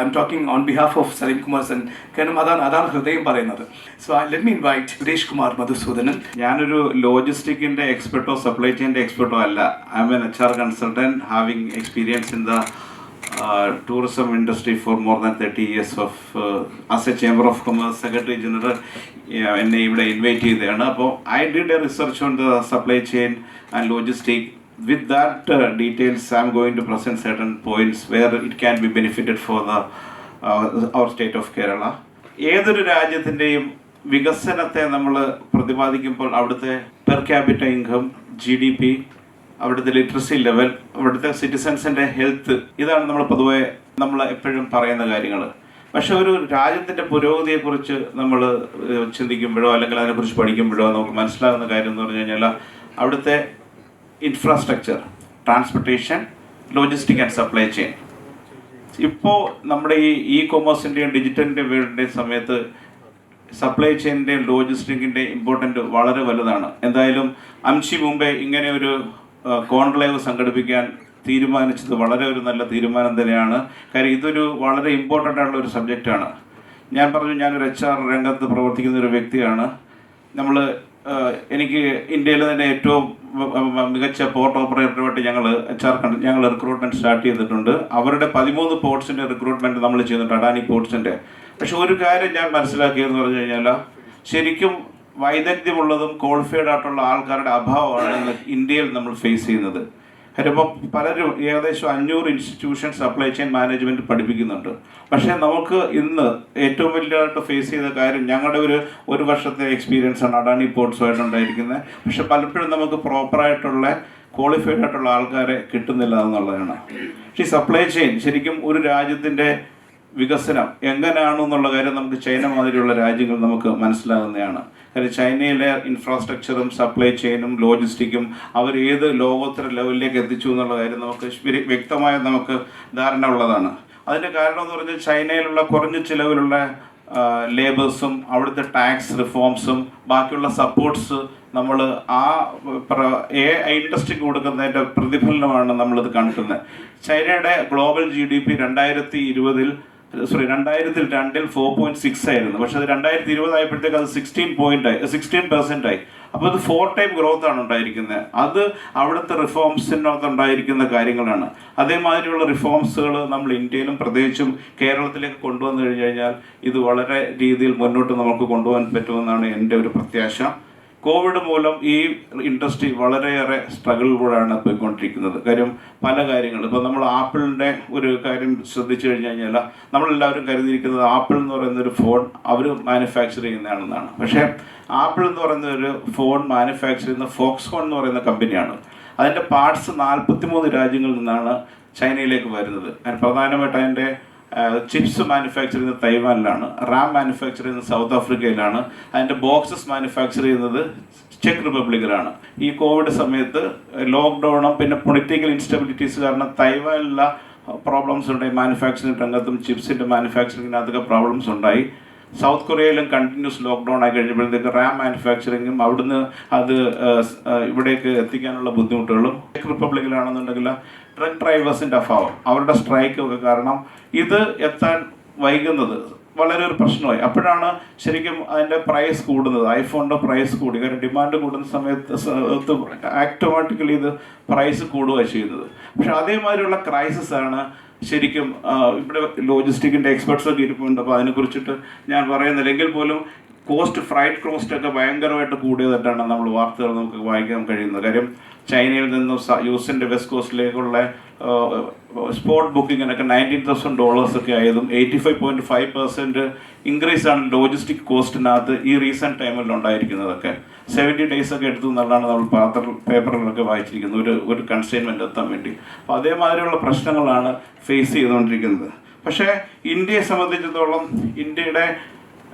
I'm talking on behalf of Salim Kumar and കാരണം അതാണ് ഹൃദയം പറയുന്നത്. So let me invite Suresh Kumar Madhusoodanan. ഞാനൊരു ലോജിസ്റ്റിക്കിൻ്റെ എക്സ്പെർട്ടോ സപ്ലൈ ചെയിൻ്റെ എക്സ്പെർട്ടോ അല്ല. I M N HR consultant having experience in the tourism industry for more than 30 years of as a Chamber of Commerce Secretary General. എന്നെ ഇവിടെ ഇൻവൈറ്റ് ചെയ്തതാണ്. അപ്പോൾ I did A research on the supply chain and logistic. With that details, I am going to present certain points where it can be benefited for our state of Kerala. ഏതൊരു രാജ്യത്തിൻ്റെയും വികസനത്തെ നമ്മൾ പ്രതിപാദിക്കുമ്പോൾ അവിടുത്തെ പെർ ക്യാപിറ്റ ഇൻകം, GDP, അവിടുത്തെ ലിറ്ററസി ലെവൽ, അവിടുത്തെ സിറ്റിസൺസിൻ്റെ ഹെൽത്ത്, ഇതാണ് നമ്മൾ പൊതുവെ നമ്മൾ എപ്പോഴും പറയുന്ന കാര്യങ്ങൾ. പക്ഷെ ഒരു രാജ്യത്തിൻ്റെ പുരോഗതിയെക്കുറിച്ച് നമ്മൾ ചിന്തിക്കുമ്പോഴോ അല്ലെങ്കിൽ അതിനെക്കുറിച്ച് പഠിക്കുമ്പോഴോ നമുക്ക് മനസ്സിലാകുന്ന കാര്യം എന്ന് പറഞ്ഞു കഴിഞ്ഞാൽ അവിടുത്തെ infrastructure, transportation, logistic and supply chain. ഇപ്പോൾ നമ്മുടെ ഈ കൊമേഴ്സിൻ്റെയും ഡിജിറ്റലിൻ്റെ വേൾഡിൻ്റെയും സമയത്ത് സപ്ലൈ ചെയിനിൻ്റെയും ലോജിസ്റ്റിക്കിൻ്റെയും ഇമ്പോർട്ടൻ്റ് വളരെ വലുതാണ്. എന്തായാലും അംശി മുമ്പേ ഇങ്ങനെ ഒരു കോൺക്ലേവ് സംഘടിപ്പിക്കാൻ തീരുമാനിച്ചത് വളരെ ഒരു നല്ല തീരുമാനം തന്നെയാണ്. കാര്യം ഇതൊരു വളരെ ഇമ്പോർട്ടൻ്റ് ആയിട്ടുള്ള ഒരു സബ്ജക്റ്റാണ്. ഞാൻ പറഞ്ഞു, ഞാനൊരു HR രംഗത്ത് പ്രവർത്തിക്കുന്ന ഒരു വ്യക്തിയാണ്. എനിക്ക് ഇന്ത്യയിൽ തന്നെ ഏറ്റവും മികച്ച പോർട്ട് ഓപ്പറേറ്ററുമായിട്ട് ഞങ്ങൾ റിക്രൂട്ട്മെൻറ്റ് സ്റ്റാർട്ട് ചെയ്തിട്ടുണ്ട്. അവരുടെ 13 പോർട്സിൻ്റെ റിക്രൂട്ട്മെൻറ്റ് നമ്മൾ ചെയ്യുന്നുണ്ട്, അഡാനി പോർട്സിൻ്റെ. പക്ഷെ ഒരു കാര്യം ഞാൻ മനസ്സിലാക്കിയതെന്ന് പറഞ്ഞു കഴിഞ്ഞാൽ ശരിക്കും വൈദഗ്ധ്യമുള്ളതും ക്വാളിഫൈഡ് ആയിട്ടുള്ള ആൾക്കാരുടെ അഭാവമാണ് ഇന്ന് ഇന്ത്യയിൽ നമ്മൾ ഫേസ് ചെയ്യുന്നത്. കാര്യം ഇപ്പോൾ പലരും ഏകദേശം 500 ഇൻസ്റ്റിറ്റ്യൂഷൻ സപ്ലൈ ചെയിൻ മാനേജ്മെൻറ്റ് പഠിപ്പിക്കുന്നുണ്ട്. പക്ഷേ നമുക്ക് ഇന്ന് ഏറ്റവും വലിയതായിട്ട് ഫേസ് ചെയ്ത കാര്യം ഞങ്ങളുടെ ഒരു വർഷത്തെ എക്സ്പീരിയൻസ് ആണ് അഡാനി പോർട്സുമായിട്ടുണ്ടായിരിക്കുന്നത്. പക്ഷെ പലപ്പോഴും നമുക്ക് പ്രോപ്പറായിട്ടുള്ള ക്വാളിഫൈഡ് ആയിട്ടുള്ള ആൾക്കാരെ കിട്ടുന്നില്ല എന്നുള്ളതാണ്. പക്ഷേ ഈ സപ്ലൈ ചെയിൻ ശരിക്കും ഒരു രാജ്യത്തിൻ്റെ വികസനം എങ്ങനെയാണെന്നുള്ള കാര്യം നമുക്ക് ചൈന മാതിരിയുള്ള രാജ്യങ്ങൾ നമുക്ക് മനസ്സിലാകുന്നതാണ്. കാര്യം ചൈനയിലെ ഇൻഫ്രാസ്ട്രക്ചറും സപ്ലൈ ചെയിനും ലോജിസ്റ്റിക്കും അവർ ഏത് ലോകോത്തര ലെവലിലേക്ക് എത്തിച്ചു എന്നുള്ള കാര്യം നമുക്ക് വ്യക്തമായ നമുക്ക് ധാരണ ഉള്ളതാണ്. അതിൻ്റെ കാരണം എന്ന് പറഞ്ഞാൽ ചൈനയിലുള്ള കുറഞ്ഞ ചിലവിലുള്ള ലേബേഴ്സും അവിടുത്തെ ടാക്സ് റിഫോംസും ബാക്കിയുള്ള സപ്പോർട്ട്സ് നമ്മൾ ആ ഇൻഡസ്ട്രിക്ക് കൊടുക്കുന്നതിൻ്റെ പ്രതിഫലനമാണ് നമ്മളിത് കാണിക്കുന്നത്. ചൈനയുടെ ഗ്ലോബൽ GDP 2002 4.6 ആയിരുന്നു. പക്ഷെ അത് 2020 ആയപ്പോഴത്തേക്ക് അത് 16% ആയി. അപ്പോൾ അത് 4 ടൈം ഗ്രോത്ത് ആണ് ഉണ്ടായിരിക്കുന്നത്. അത് അവിടുത്തെ റിഫോംസിനകത്ത് ഉണ്ടായിരിക്കുന്ന കാര്യങ്ങളാണ്. അതേമാതിരിയുള്ള റിഫോംസുകൾ നമ്മൾ ഇന്ത്യയിലും പ്രത്യേകിച്ചും കേരളത്തിലേക്ക് കൊണ്ടുവന്നു കഴിഞ്ഞു കഴിഞ്ഞാൽ ഇത് വളരെ രീതിയിൽ മുന്നോട്ട് നമുക്ക് കൊണ്ടുപോകാൻ പറ്റുമെന്നാണ് എൻ്റെ ഒരു പ്രത്യാശ. കോവിഡ് മൂലം ഈ ഇൻഡസ്ട്രി വളരെയേറെ സ്ട്രഗിളിലൂടെയാണ് പോയിക്കൊണ്ടിരിക്കുന്നത്. കാര്യം പല കാര്യങ്ങൾ ഇപ്പോൾ നമ്മൾ ആപ്പിളിൻ്റെ ഒരു കാര്യം ശ്രദ്ധിച്ചു കഴിഞ്ഞു കഴിഞ്ഞാൽ നമ്മളെല്ലാവരും കരുതിയിരിക്കുന്നത് ആപ്പിൾ എന്ന് പറയുന്ന ഒരു ഫോൺ അവർ മാനുഫാക്ചർ ചെയ്യുന്നതാണെന്നാണ്. പക്ഷേ ആപ്പിൾ എന്ന് പറയുന്ന ഒരു ഫോൺ മാനുഫാക്ചർ ചെയ്യുന്ന ഫോക്സ്കോൺ എന്ന് പറയുന്ന കമ്പനിയാണ്. അതിൻ്റെ പാർട്സ് 43 രാജ്യങ്ങളിൽ നിന്നാണ് ചൈനയിലേക്ക് വരുന്നത്. പ്രധാനമായിട്ട് അതിൻ്റെ ചിപ്സ് മാനുഫാക്ചർ ചെയ്യുന്നത് തൈവാനിലാണ്, റാം മാനുഫാക്ചർ ചെയ്യുന്നത് സൗത്ത് ആഫ്രിക്കയിലാണ്, അതിൻ്റെ ബോക്സസ് മാനുഫാക്ചർ ചെയ്യുന്നത് ചെക്ക് റിപ്പബ്ലിക്കിലാണ്. ഈ കോവിഡ് സമയത്ത് ലോക്ക്ഡൗണും പിന്നെ പൊളിറ്റിക്കൽ ഇൻസ്റ്റബിലിറ്റീസ് കാരണം തൈവാനിലുള്ള പ്രോബ്ലംസ് ഉണ്ടായി. മാനുഫാക്ചറിങ് രംഗത്തും ചിപ്സിൻ്റെ മാനുഫാക്ചറിങ്ങിനകത്തൊക്കെ പ്രോബ്ലംസ് ഉണ്ടായി. സൗത്ത് കൊറിയയിലും കണ്ടിന്യൂസ് ലോക്ക്ഡൗൺ ആയി കഴിഞ്ഞപ്പോഴത്തേക്ക് റാം മാനുഫാക്ചറിങ്ങും അവിടുന്ന് അത് ഇവിടേക്ക് എത്തിക്കാനുള്ള ബുദ്ധിമുട്ടുകളും. ചെക്ക് റിപ്പബ്ലിക്കിലാണെന്നുണ്ടെങ്കിൽ ട്രക്ക് ഡ്രൈവേഴ്സിൻ്റെ അഭാവം, അവരുടെ സ്ട്രൈക്കൊക്കെ കാരണം ഇത് എത്താൻ വൈകുന്നത് വളരെ ഒരു പ്രശ്നമായി. അപ്പോഴാണ് ശരിക്കും അതിൻ്റെ പ്രൈസ് കൂടുന്നത്. ഐഫോണിൻ്റെ പ്രൈസ് കൂടി, കാരണം ഡിമാൻഡ് കൂടുന്ന സമയത്ത് ഓട്ടോമാറ്റിക്കലി ഇത് പ്രൈസ് കൂടുകയാണ് ചെയ്യുന്നത്. പക്ഷെ അതേമാതിരിയുള്ള ക്രൈസിസ് ആണ് ശരിക്കും ഇവിടെ ലോജിസ്റ്റിക്കിൻ്റെ എക്സ്പെർട്സൊക്കെ ഇരിപ്പുണ്ട്. അപ്പോൾ അതിനെക്കുറിച്ചിട്ട് ഞാൻ പറയുന്നില്ലെങ്കിൽ പോലും ഫ്രൈറ്റ് കോസ്റ്റ് ഒക്കെ ഭയങ്കരമായിട്ട് കൂടിയതായിട്ടാണ് നമ്മൾ വാർത്തകൾ നമുക്ക് വായിക്കാൻ കഴിയുന്നത്. കാര്യം ചൈനയിൽ നിന്നും യുഎസിൻ്റെ വെസ്റ്റ് കോസ്റ്റിലേക്കുള്ള സ്പോട്ട് ബുക്കിങ്ങിനൊക്കെ $19,000 ഒക്കെ ആയതും 85.5% ഇൻക്രീസാണ് ലോജിസ്റ്റിക് കോസ്റ്റിനകത്ത് ഈ റീസെൻറ്റ് ടൈമിൽ ഉണ്ടായിരിക്കുന്നതൊക്കെ. 70 days ഒക്കെ എടുത്തു എന്നുള്ളതാണ് നമ്മൾ പേപ്പറിലൊക്കെ വായിച്ചിരിക്കുന്നത് ഒരു കൺസൈൻമെൻറ്റ് എത്താൻ വേണ്ടി. അപ്പോൾ അതേമാതിരിയുള്ള പ്രശ്നങ്ങളാണ് ഫേസ് ചെയ്തുകൊണ്ടിരിക്കുന്നത്. പക്ഷേ ഇന്ത്യയെ സംബന്ധിച്ചിടത്തോളം ഇന്ത്യയുടെ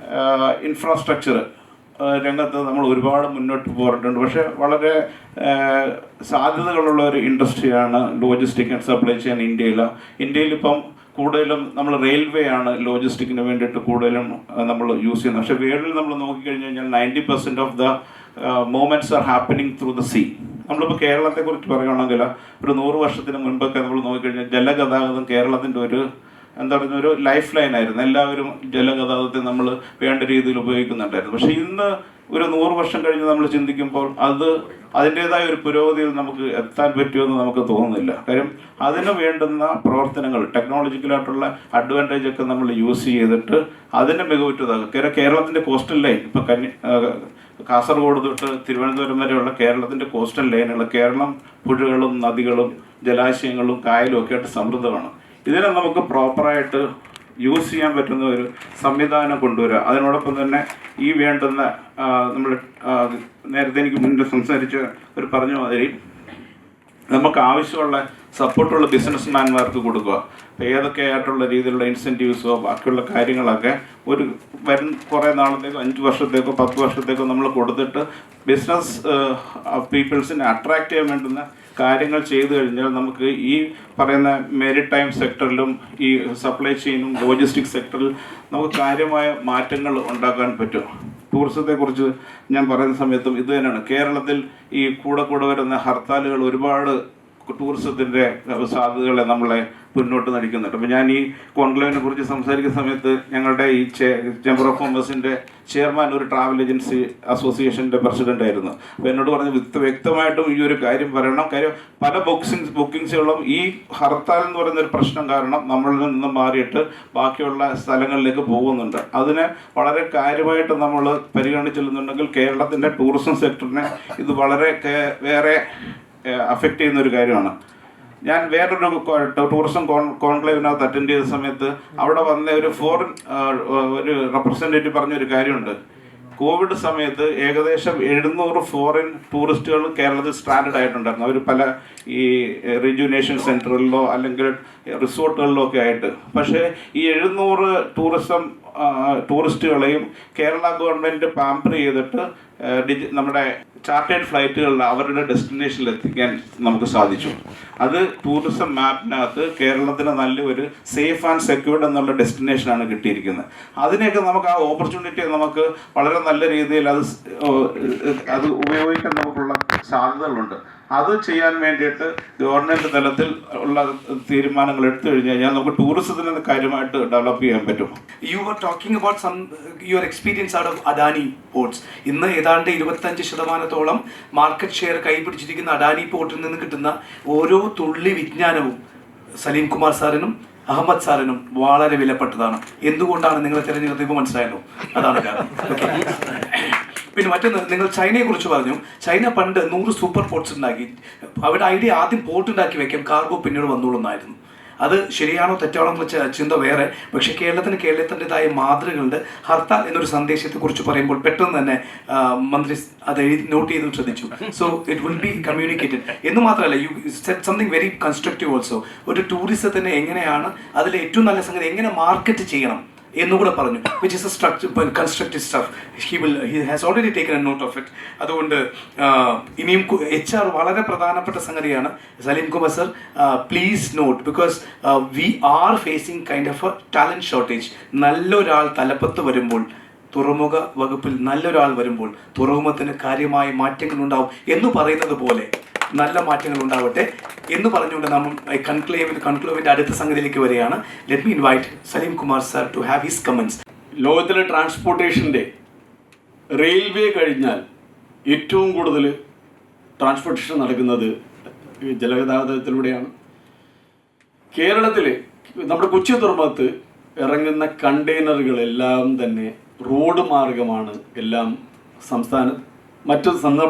ഇൻഫ്രാസ്ട്രക്ചർ രംഗത്ത് നമ്മൾ ഒരുപാട് മുന്നോട്ട് പോയിട്ടുണ്ട്. പക്ഷേ വളരെ സാധ്യതകളുള്ള ഒരു ഇൻഡസ്ട്രിയാണ് ലോജിസ്റ്റിക് ആൻഡ് സപ്ലൈ ചെയിൻ ഇന്ത്യയിലിപ്പം കൂടുതലും നമ്മൾ റെയിൽവേ ആണ് ലോജിസ്റ്റിക്കിന് വേണ്ടിയിട്ട് കൂടുതലും നമ്മൾ യൂസ് ചെയ്യുന്നത്. പക്ഷേ വേൾഡിൽ നമ്മൾ നോക്കിക്കഴിഞ്ഞ് കഴിഞ്ഞാൽ 90% of the movements are happening through the sea. നമ്മളിപ്പോൾ കേരളത്തെക്കുറിച്ച് പറയുകയാണെങ്കിൽ ഒരു 100 വർഷത്തിന് മുൻപൊക്കെ നമ്മൾ നോക്കിക്കഴിഞ്ഞാൽ ജലഗതാഗതം കേരളത്തിൻ്റെ ഒരു ലൈഫ് ലൈൻ ആയിരുന്നു. എല്ലാവരും ജലഗതാഗതത്തെ നമ്മൾ വേണ്ട രീതിയിൽ ഉപയോഗിക്കുന്നുണ്ടായിരുന്നു. പക്ഷേ ഇന്ന് ഒരു 100 വർഷം കഴിഞ്ഞ് നമ്മൾ ചിന്തിക്കുമ്പോൾ അതിൻ്റേതായ ഒരു പുരോഗതിയിൽ നമുക്ക് എത്താൻ പറ്റുമെന്ന് നമുക്ക് തോന്നുന്നില്ല. കാര്യം അതിന് വേണ്ടുന്ന പ്രവർത്തനങ്ങൾ ടെക്നോളജിക്കലായിട്ടുള്ള അഡ്വാൻറ്റേജ് ഒക്കെ നമ്മൾ യൂസ് ചെയ്തിട്ട് അതിനെ മികവുറ്റതാക്കുക. കേരളത്തിൻ്റെ കോസ്റ്റൽ ലൈൻ ഇപ്പോൾ കാസർഗോഡ് തൊട്ട് തിരുവനന്തപുരം വരെയുള്ള കേരളത്തിൻ്റെ കോസ്റ്റൽ ലൈനുള്ള കേരളം പുഴകളും നദികളും ജലാശയങ്ങളും കായലും ഒക്കെ ആയിട്ട് സമൃദ്ധമാണ്. ഇതിനെ നമുക്ക് പ്രോപ്പറായിട്ട് യൂസ് ചെയ്യാൻ പറ്റുന്ന ഒരു സംവിധാനം കൊണ്ടുവരിക. അതിനോടൊപ്പം തന്നെ ഈ വേണ്ടുന്ന നമ്മൾ നേരത്തെ എനിക്ക് മുന്നിൽ സംസാരിച്ച പറഞ്ഞ മാതിരി നമുക്ക് ആവശ്യമുള്ള സപ്പോർട്ടുള്ള ബിസിനസ്മാൻമാർക്ക് കൊടുക്കുക. അപ്പോൾ ഏതൊക്കെയായിട്ടുള്ള രീതിയിലുള്ള ഇൻസെൻറ്റീവ്സോ ബാക്കിയുള്ള കാര്യങ്ങളൊക്കെ കുറേ നാളത്തേക്കോ 5 വർഷത്തേക്കോ 10 വർഷത്തേക്കോ നമ്മൾ കൊടുത്തിട്ട് ബിസിനസ് പീപ്പിൾസിനെ അട്രാക്റ്റ് ചെയ്യാൻ വേണ്ടുന്ന കാര്യങ്ങൾ ചെയ്തു കഴിഞ്ഞാൽ നമുക്ക് ഈ പറയുന്ന മെരിടൈം സെക്ടറിലും ഈ സപ്ലൈ ചെയിനും ലോജിസ്റ്റിക് സെക്ടറിൽ നമുക്ക് കാര്യമായ മാറ്റങ്ങൾ ഉണ്ടാക്കാൻ പറ്റും. ടൂറിസത്തെക്കുറിച്ച് ഞാൻ പറയുന്ന സമയത്തും ഇത് തന്നെയാണ്. കേരളത്തിൽ ഈ കൂടെ വരുന്ന ഹർത്താലുകൾ ഒരുപാട് ടൂറിസത്തിൻ്റെ സാധ്യതകളെ നമ്മളെ മുന്നോട്ട് നയിക്കുന്നുണ്ട്. അപ്പോൾ ഞാൻ ഈ കോൺക്ലേവിനെ കുറിച്ച് സംസാരിക്കുന്ന സമയത്ത് ഞങ്ങളുടെ ഈ ചേംബർ ഓഫ് കോമേഴ്സിൻ്റെ ചെയർമാൻ ഒരു ട്രാവൽ ഏജൻസി അസോസിയേഷൻ്റെ പ്രസിഡൻ്റ് ആയിരുന്നു. അപ്പോൾ എന്നോട് പറഞ്ഞ് വ്യക്തമായിട്ടും ഈ ഒരു കാര്യം പറയണം. കാര്യം പല ബുക്കിങ്സുകളും ഈ ഹർത്താൽ എന്ന് പറയുന്ന ഒരു പ്രശ്നം കാരണം നമ്മളിൽ നിന്ന് മാറിയിട്ട് ബാക്കിയുള്ള സ്ഥലങ്ങളിലേക്ക് പോകുന്നുണ്ട്. അതിനെ വളരെ കാര്യമായിട്ട് നമ്മൾ പരിഗണിച്ചില്ലെന്നുണ്ടെങ്കിൽ കേരളത്തിൻ്റെ ടൂറിസം സെക്ടറിനെ ഇത് വളരെ വേറെ അഫക്റ്റ് ചെയ്യുന്ന ഒരു കാര്യമാണ്. ഞാൻ വേറൊരു ടൂറിസം കോൺക്ലേവിനകത്ത് അറ്റൻഡ് ചെയ്ത സമയത്ത് അവിടെ വന്ന ഒരു ഫോറിൻ ഒരു റെപ്രസെൻറ്റേറ്റീവ് പറഞ്ഞൊരു കാര്യമുണ്ട്. കോവിഡ് സമയത്ത് ഏകദേശം 700 ഫോറിൻ ടൂറിസ്റ്റുകൾ കേരളത്തിൽ സ്റ്റാൻഡേർഡ് ആയിട്ടുണ്ടായിരുന്നു. അവർ പല ഈ റിജുനേഷൻ സെൻറ്ററുകളിലോ അല്ലെങ്കിൽ റിസോർട്ടുകളിലോ ഒക്കെ ആയിട്ട്. പക്ഷേ ഈ 700 ടൂറിസ്റ്റുകളെയും കേരള ഗവൺമെൻറ് പാമ്പർ ചെയ്തിട്ട് നമ്മുടെ ചാർട്ടേഡ് ഫ്ലൈറ്റുകളിൽ അവരുടെ ഡെസ്റ്റിനേഷനിൽ എത്തിക്കാൻ നമുക്ക് സാധിച്ചു. അത് ടൂറിസം മാപ്പിനകത്ത് കേരളത്തിന് നല്ലൊരു സേഫ് ആൻഡ് സെക്യൂർഡ് എന്നുള്ള ഡെസ്റ്റിനേഷനാണ് കിട്ടിയിരിക്കുന്നത്. അതിനെയൊക്കെ നമുക്ക് ആ ഓപ്പർച്യൂണിറ്റി നമുക്ക് വളരെ നല്ല രീതിയിൽ അത് ഉപയോഗിക്കാൻ നമുക്കുള്ള സാധ്യതകളുണ്ട്. അത് ചെയ്യാൻ വേണ്ടിയിട്ട് ഗവൺമെൻറ് തലത്തിൽ ഉള്ള തീരുമാനങ്ങൾ എടുത്തു കഴിഞ്ഞു കഴിഞ്ഞാൽ നമുക്ക് ടൂറിസത്തിന് കാര്യമായിട്ട് ഡെവലപ്പ് ചെയ്യാൻ പറ്റും. You were talking about your experience out of Adani ports. ഇന്ന് ഏതാണ്ട് 25% മാർക്കറ്റ് ഷെയർ കൈപിടിച്ചിരിക്കുന്ന അഡാനി പോർട്ടിൽ നിന്ന് കിട്ടുന്ന ഓരോ തുള്ളി വിജ്ഞാനവും സലീം കുമാർ സാറിനും അഹമ്മദ് സാറിനും വളരെ വിലപ്പെട്ടതാണ്. എന്തുകൊണ്ടാണ് നിങ്ങളെ തിരഞ്ഞെടുത്തപ്പോൾ മനസ്സിലായല്ലോ, അതാണ് കാരണം. പിന്നെ മറ്റൊന്ന്, നിങ്ങൾ ചൈനയെ കുറിച്ച് പറഞ്ഞു. ചൈന പണ്ട് 100 സൂപ്പർ പോർട്ട്സ് ഉണ്ടാക്കി. അവരുടെ ഐഡിയ ആദ്യം പോർട്ട് ഉണ്ടാക്കി വെക്കാം, കാർഗോ പിന്നീട് വന്നോളുന്നായിരുന്നു. അത് ശരിയാണോ തെറ്റാണോ എന്ന് വെച്ച ചിന്ത വേറെ. പക്ഷേ കേരളത്തിൻ്റെതായ മാതൃകകളുണ്ട്. ഹർത്താൽ എന്നൊരു സന്ദേശത്തെക്കുറിച്ച് പറയുമ്പോൾ പെട്ടെന്ന് തന്നെ മന്ത്രി അത് നോട്ട് ചെയ്ത് ശ്രദ്ധിച്ചു. So it will be communicated എന്ന് മാത്രമല്ല, you set something very constructive also. ഒരു ടൂറിസത്തിന് എങ്ങനെയാണ് അതിലെ ഏറ്റവും നല്ല സംഗതി എങ്ങനെ മാർക്കറ്റ് ചെയ്യണം എന്നുകൂടെ പറഞ്ഞു, which is a structure constructive stuff. He has already taken a note of it. അതുകൊണ്ട് ഇനിയും HR വളരെ പ്രധാനപ്പെട്ട സംഗതിയാണ്. Salim Kumar sir, please note, because we are facing kind of a talent shortage. നല്ലൊരാൾ തലപ്പത്ത് വരുമ്പോൾ, തുറമുഖ വകുപ്പിൽ നല്ലൊരാൾ വരുമ്പോൾ തുറമുഖത്തിന് കാര്യമായ മാറ്റങ്ങൾ ഉണ്ടാവും എന്ന് പറയുന്നത് പോലെ നല്ല മാറ്റങ്ങൾ ഉണ്ടാവട്ടെ എന്ന് പറഞ്ഞുകൊണ്ട് നമ്മൾ കൺക്ലേവിൻ്റെ അടുത്ത സംഗതിയിലേക്ക് വരികയാണ്. Let me invite Salim Kumar sir to have his comments. ലോകത്തിലെ ട്രാൻസ്പോർട്ടേഷൻ്റെ റെയിൽവേ കഴിഞ്ഞാൽ ഏറ്റവും കൂടുതൽ ട്രാൻസ്പോർട്ടേഷൻ നടക്കുന്നത് ജലഗതാഗതത്തിലൂടെയാണ്. കേരളത്തിൽ നമ്മുടെ കൊച്ചി തുറമുഖത്ത് ഇറങ്ങുന്ന കണ്ടെയ്നറുകളെല്ലാം തന്നെ റോഡ് മാർഗമാണ് എല്ലാം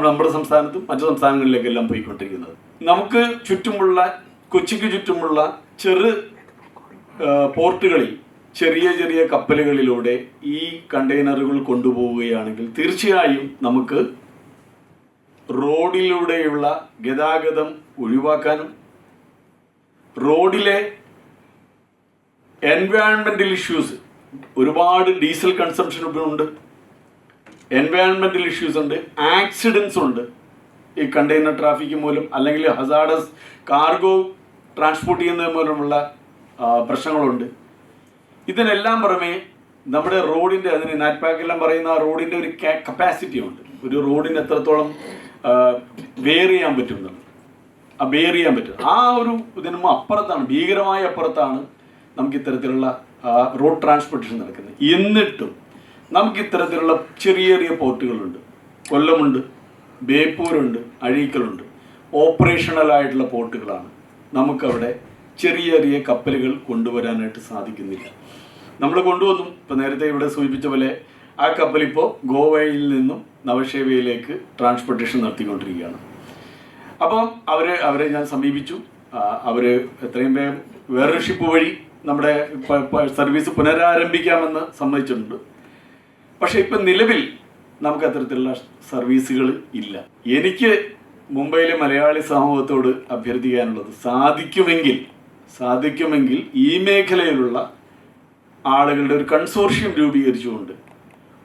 നമ്മുടെ സംസ്ഥാനത്തും മറ്റു സംസ്ഥാനങ്ങളിലേക്കെല്ലാം പോയിക്കൊണ്ടിരിക്കുന്നത്. നമുക്ക് ചുറ്റുമുള്ള കൊച്ചിക്ക് ചുറ്റുമുള്ള പോർട്ടുകളിൽ ചെറിയ ചെറിയ കപ്പലുകളിലൂടെ ഈ കണ്ടെയ്നറുകൾ കൊണ്ടുപോവുകയാണെങ്കിൽ തീർച്ചയായും നമുക്ക് റോഡിലൂടെയുള്ള ഗതാഗതം ഒഴിവാക്കാനും റോഡിലെ എൻവയോൺമെൻ്റൽ ഇഷ്യൂസ്, ഒരുപാട് ഡീസൽ കൺസംഷൻ ഉണ്ട്, എൻവയോൺമെൻ്റൽ ഇഷ്യൂസ് ഉണ്ട്, ആക്സിഡൻസ് ഉണ്ട് ഈ കണ്ടെയ്നർ ട്രാഫിക് മൂലം, അല്ലെങ്കിൽ ഹസാഡസ് കാർഗോ ട്രാൻസ്പോർട്ട് ചെയ്യുന്നത് മൂലമുള്ള പ്രശ്നങ്ങളുണ്ട്. ഇതിനെല്ലാം പുറമെ നമ്മുടെ റോഡിൻ്റെ, അതിന് നാറ്റ്പാക്കെല്ലാം പറയുന്ന ആ റോഡിൻ്റെ ഒരു കപ്പാസിറ്റി ഉണ്ട്. ഒരു റോഡിന് എത്രത്തോളം ബെയർ ചെയ്യാൻ പറ്റുന്നുണ്ട്, ആ ഒരു ഇതിനും അപ്പുറത്താണ്, ഭീകരമായ അപ്പുറത്താണ് നമുക്ക് ഇത്തരത്തിലുള്ള റോഡ് ട്രാൻസ്പോർട്ടേഷൻ നടക്കുന്നത്. എന്നിട്ടും നമുക്ക് ഇത്തരത്തിലുള്ള ചെറിയ ചെറിയ പോർട്ടുകളുണ്ട്. കൊല്ലമുണ്ട്, ബേപ്പൂരുണ്ട്, അഴീക്കലുണ്ട്. ഓപ്പറേഷണലായിട്ടുള്ള പോർട്ടുകളാണ്. നമുക്കവിടെ ചെറിയ ചെറിയ കപ്പലുകൾ കൊണ്ടുവരാനായിട്ട് സാധിക്കുന്നില്ല. നമ്മൾ കൊണ്ടുവന്നു, ഇപ്പോൾ നേരത്തെ ഇവിടെ സൂചിപ്പിച്ച പോലെ ആ കപ്പലിപ്പോൾ ഗോവയിൽ നിന്നും നവശേവയിലേക്ക് ട്രാൻസ്പോർട്ടേഷൻ നടത്തിക്കൊണ്ടിരിക്കുകയാണ്. അപ്പം അവരെ ഞാൻ സമീപിച്ചു. അവർ എത്രയും വേഗം വേറൊരു ഷിപ്പ് വഴി നമ്മുടെ സർവീസ് പുനരാരംഭിക്കാമെന്ന് സമ്മതിച്ചിട്ടുണ്ട്. പക്ഷേ ഇപ്പം നിലവിൽ നമുക്ക് അത്തരത്തിലുള്ള സർവീസുകൾ ഇല്ല. എനിക്ക് മുംബൈയിലെ മലയാളി സമൂഹത്തോട് അഭ്യർത്ഥിക്കാനുള്ളത്, സാധിക്കുമെങ്കിൽ ഈ മേഖലയിലുള്ള ആളുകളുടെ ഒരു കൺസോർഷ്യം രൂപീകരിച്ചുകൊണ്ട്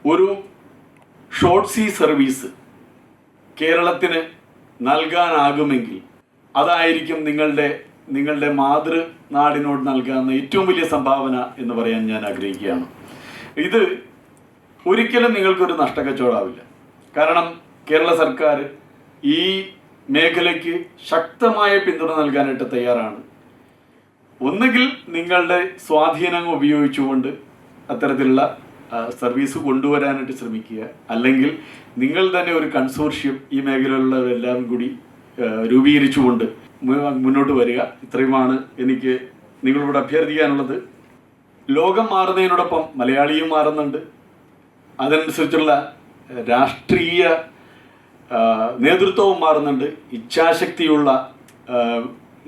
ഒരു ഷോർട്ട് സീ സർവീസ് കേരളത്തിന് നൽകാനാകുമെങ്കിൽ അതായിരിക്കും നിങ്ങളുടെ മാതൃനാടിനോട് നൽകാവുന്ന ഏറ്റവും വലിയ സംഭാവന എന്ന് പറയാൻ ഞാൻ ആഗ്രഹിക്കുകയാണ്. ഇത് ഒരിക്കലും നിങ്ങൾക്കൊരു നഷ്ടക്കച്ചവടമാവില്ല. കാരണം കേരള സർക്കാർ ഈ മേഖലയ്ക്ക് ശക്തമായ പിന്തുണ നൽകാനായിട്ട് തയ്യാറാണ്. ഒന്നുകിൽ നിങ്ങളുടെ സ്വാധീനം ഉപയോഗിച്ചുകൊണ്ട് അത്തരത്തിലുള്ള സർവീസ് കൊണ്ടുവരാനായിട്ട് ശ്രമിക്കുക, അല്ലെങ്കിൽ നിങ്ങൾ തന്നെ ഒരു കൺസോർഷ്യം ഈ മേഖലയിലുള്ളവരെല്ലാം കൂടി രൂപീകരിച്ചുകൊണ്ട് മുന്നോട്ട് വരിക. ഇത്രയുമാണ് എനിക്ക് നിങ്ങളോട് അഭ്യർത്ഥിക്കാനുള്ളത്. ലോകം മാറുന്നതിനോടൊപ്പം മലയാളിയും മാറുന്നുണ്ട്. അതനുസരിച്ചുള്ള രാഷ്ട്രീയ നേതൃത്വവും മാറുന്നുണ്ട്, ഇച്ഛാശക്തിയുള്ള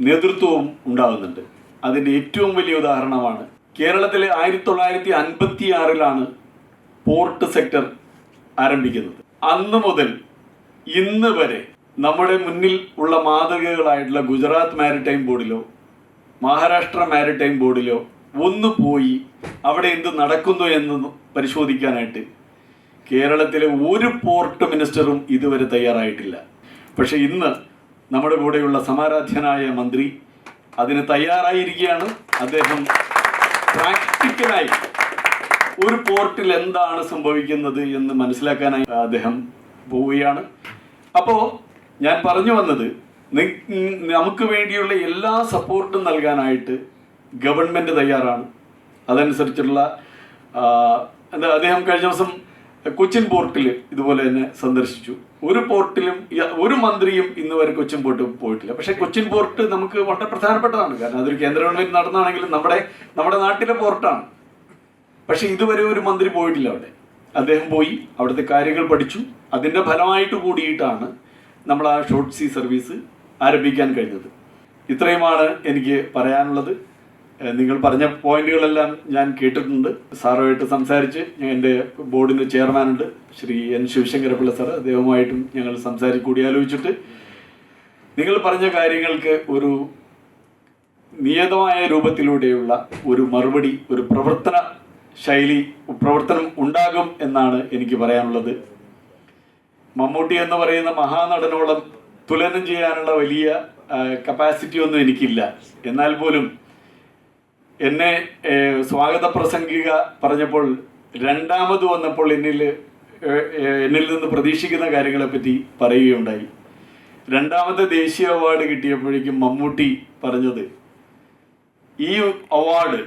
നേതൃത്വവും ഉണ്ടാകുന്നുണ്ട്. അതിൻ്റെ ഏറ്റവും വലിയ ഉദാഹരണമാണ് കേരളത്തിലെ 1956 പോർട്ട് സെക്ടർ ആരംഭിക്കുന്നത്. അന്ന് മുതൽ ഇന്ന് വരെ നമ്മുടെ മുന്നിൽ ഉള്ള മാതൃകകളായിട്ടുള്ള ഗുജറാത്ത് മാരിടൈം ബോർഡിലോ മഹാരാഷ്ട്ര മാരിടൈം ബോർഡിലോ ഒന്ന് പോയി അവിടെ എന്ത് നടക്കുന്നു എന്ന് പരിശോധിക്കാനായിട്ട് കേരളത്തിലെ ഒരു പോർട്ട് മിനിസ്റ്ററും ഇതുവരെ തയ്യാറായിട്ടില്ല. പക്ഷെ ഇന്ന് നമ്മുടെ കൂടെയുള്ള സമാരാധ്യനായ മന്ത്രി അതിന് തയ്യാറായിരിക്കുകയാണ്. അദ്ദേഹം പ്രാക്ടിക്കലായി ഒരു പോർട്ടിൽ എന്താണ് സംഭവിക്കുന്നത് എന്ന് മനസ്സിലാക്കാനായി അദ്ദേഹം പോവുകയാണ്. അപ്പോൾ ഞാൻ പറഞ്ഞു വന്നത്, നമുക്ക് വേണ്ടിയുള്ള എല്ലാ സപ്പോർട്ടും നൽകാനായിട്ട് ഗവൺമെൻറ് തയ്യാറാണ്. അതനുസരിച്ചുള്ള അദ്ദേഹം കഴിഞ്ഞ ദിവസം കൊച്ചിൻ പോർട്ടിൽ ഇതുപോലെ തന്നെ സന്ദർശിച്ചു. ഒരു പോർട്ടിലും ഒരു മന്ത്രിയും ഇന്ന് വരെ കൊച്ചിൻ പോർട്ട് പോയിട്ടില്ല. പക്ഷേ കൊച്ചിൻ പോർട്ട് നമുക്ക് വളരെ പ്രധാനപ്പെട്ടതാണ്. കാരണം അതൊരു കേന്ദ്ര ഗവൺമെൻറ് നടന്നാണെങ്കിലും നമ്മുടെ നാട്ടിലെ പോർട്ടാണ്. പക്ഷേ ഇതുവരെ ഒരു മന്ത്രി പോയിട്ടില്ല അവിടെ. അദ്ദേഹം പോയി അവിടുത്തെ കാര്യങ്ങൾ പഠിച്ചു. അതിൻ്റെ ഫലമായിട്ട് കൂടിയിട്ടാണ് നമ്മൾ ആ ഷോർട്ട് സീ സർവീസ് ആരംഭിക്കാൻ കഴിഞ്ഞത്. ഇത്രയുമാണ് എനിക്ക് പറയാനുള്ളത്. നിങ്ങൾ പറഞ്ഞ പോയിന്റുകളെല്ലാം ഞാൻ കേട്ടിട്ടുണ്ട്. സാറുമായിട്ട് സംസാരിച്ച് എൻ്റെ ബോർഡിൻ്റെ ചെയർമാനുണ്ട് ശ്രീ എൻ ശിവശങ്കരപിള്ള സാർ, അദ്ദേഹവുമായിട്ടും ഞങ്ങൾ കൂടിയാലോചിച്ചിട്ട് നിങ്ങൾ പറഞ്ഞ കാര്യങ്ങൾക്ക് ഒരു നിയതമായ രൂപത്തിലൂടെയുള്ള ഒരു മറുപടി, ഒരു പ്രവർത്തനം ഉണ്ടാകും എന്നാണ് എനിക്ക് പറയാനുള്ളത്. മമ്മൂട്ടി എന്ന് പറയുന്ന മഹാനടനോളം തുലനം ചെയ്യാനുള്ള വലിയ കപ്പാസിറ്റി ഒന്നും എനിക്കില്ല. എന്നാൽ പോലും എന്നെ സ്വാഗത പ്രസംഗിക പറഞ്ഞപ്പോൾ രണ്ടാമത് വന്നപ്പോൾ എന്നിൽ നിന്ന് പ്രതീക്ഷിക്കുന്ന കാര്യങ്ങളെപ്പറ്റി പറയുകയുണ്ടായി. രണ്ടാമത്തെ ദേശീയ അവാർഡ് കിട്ടിയപ്പോഴേക്കും മമ്മൂട്ടി പറഞ്ഞത്, ഈ അവാർഡ്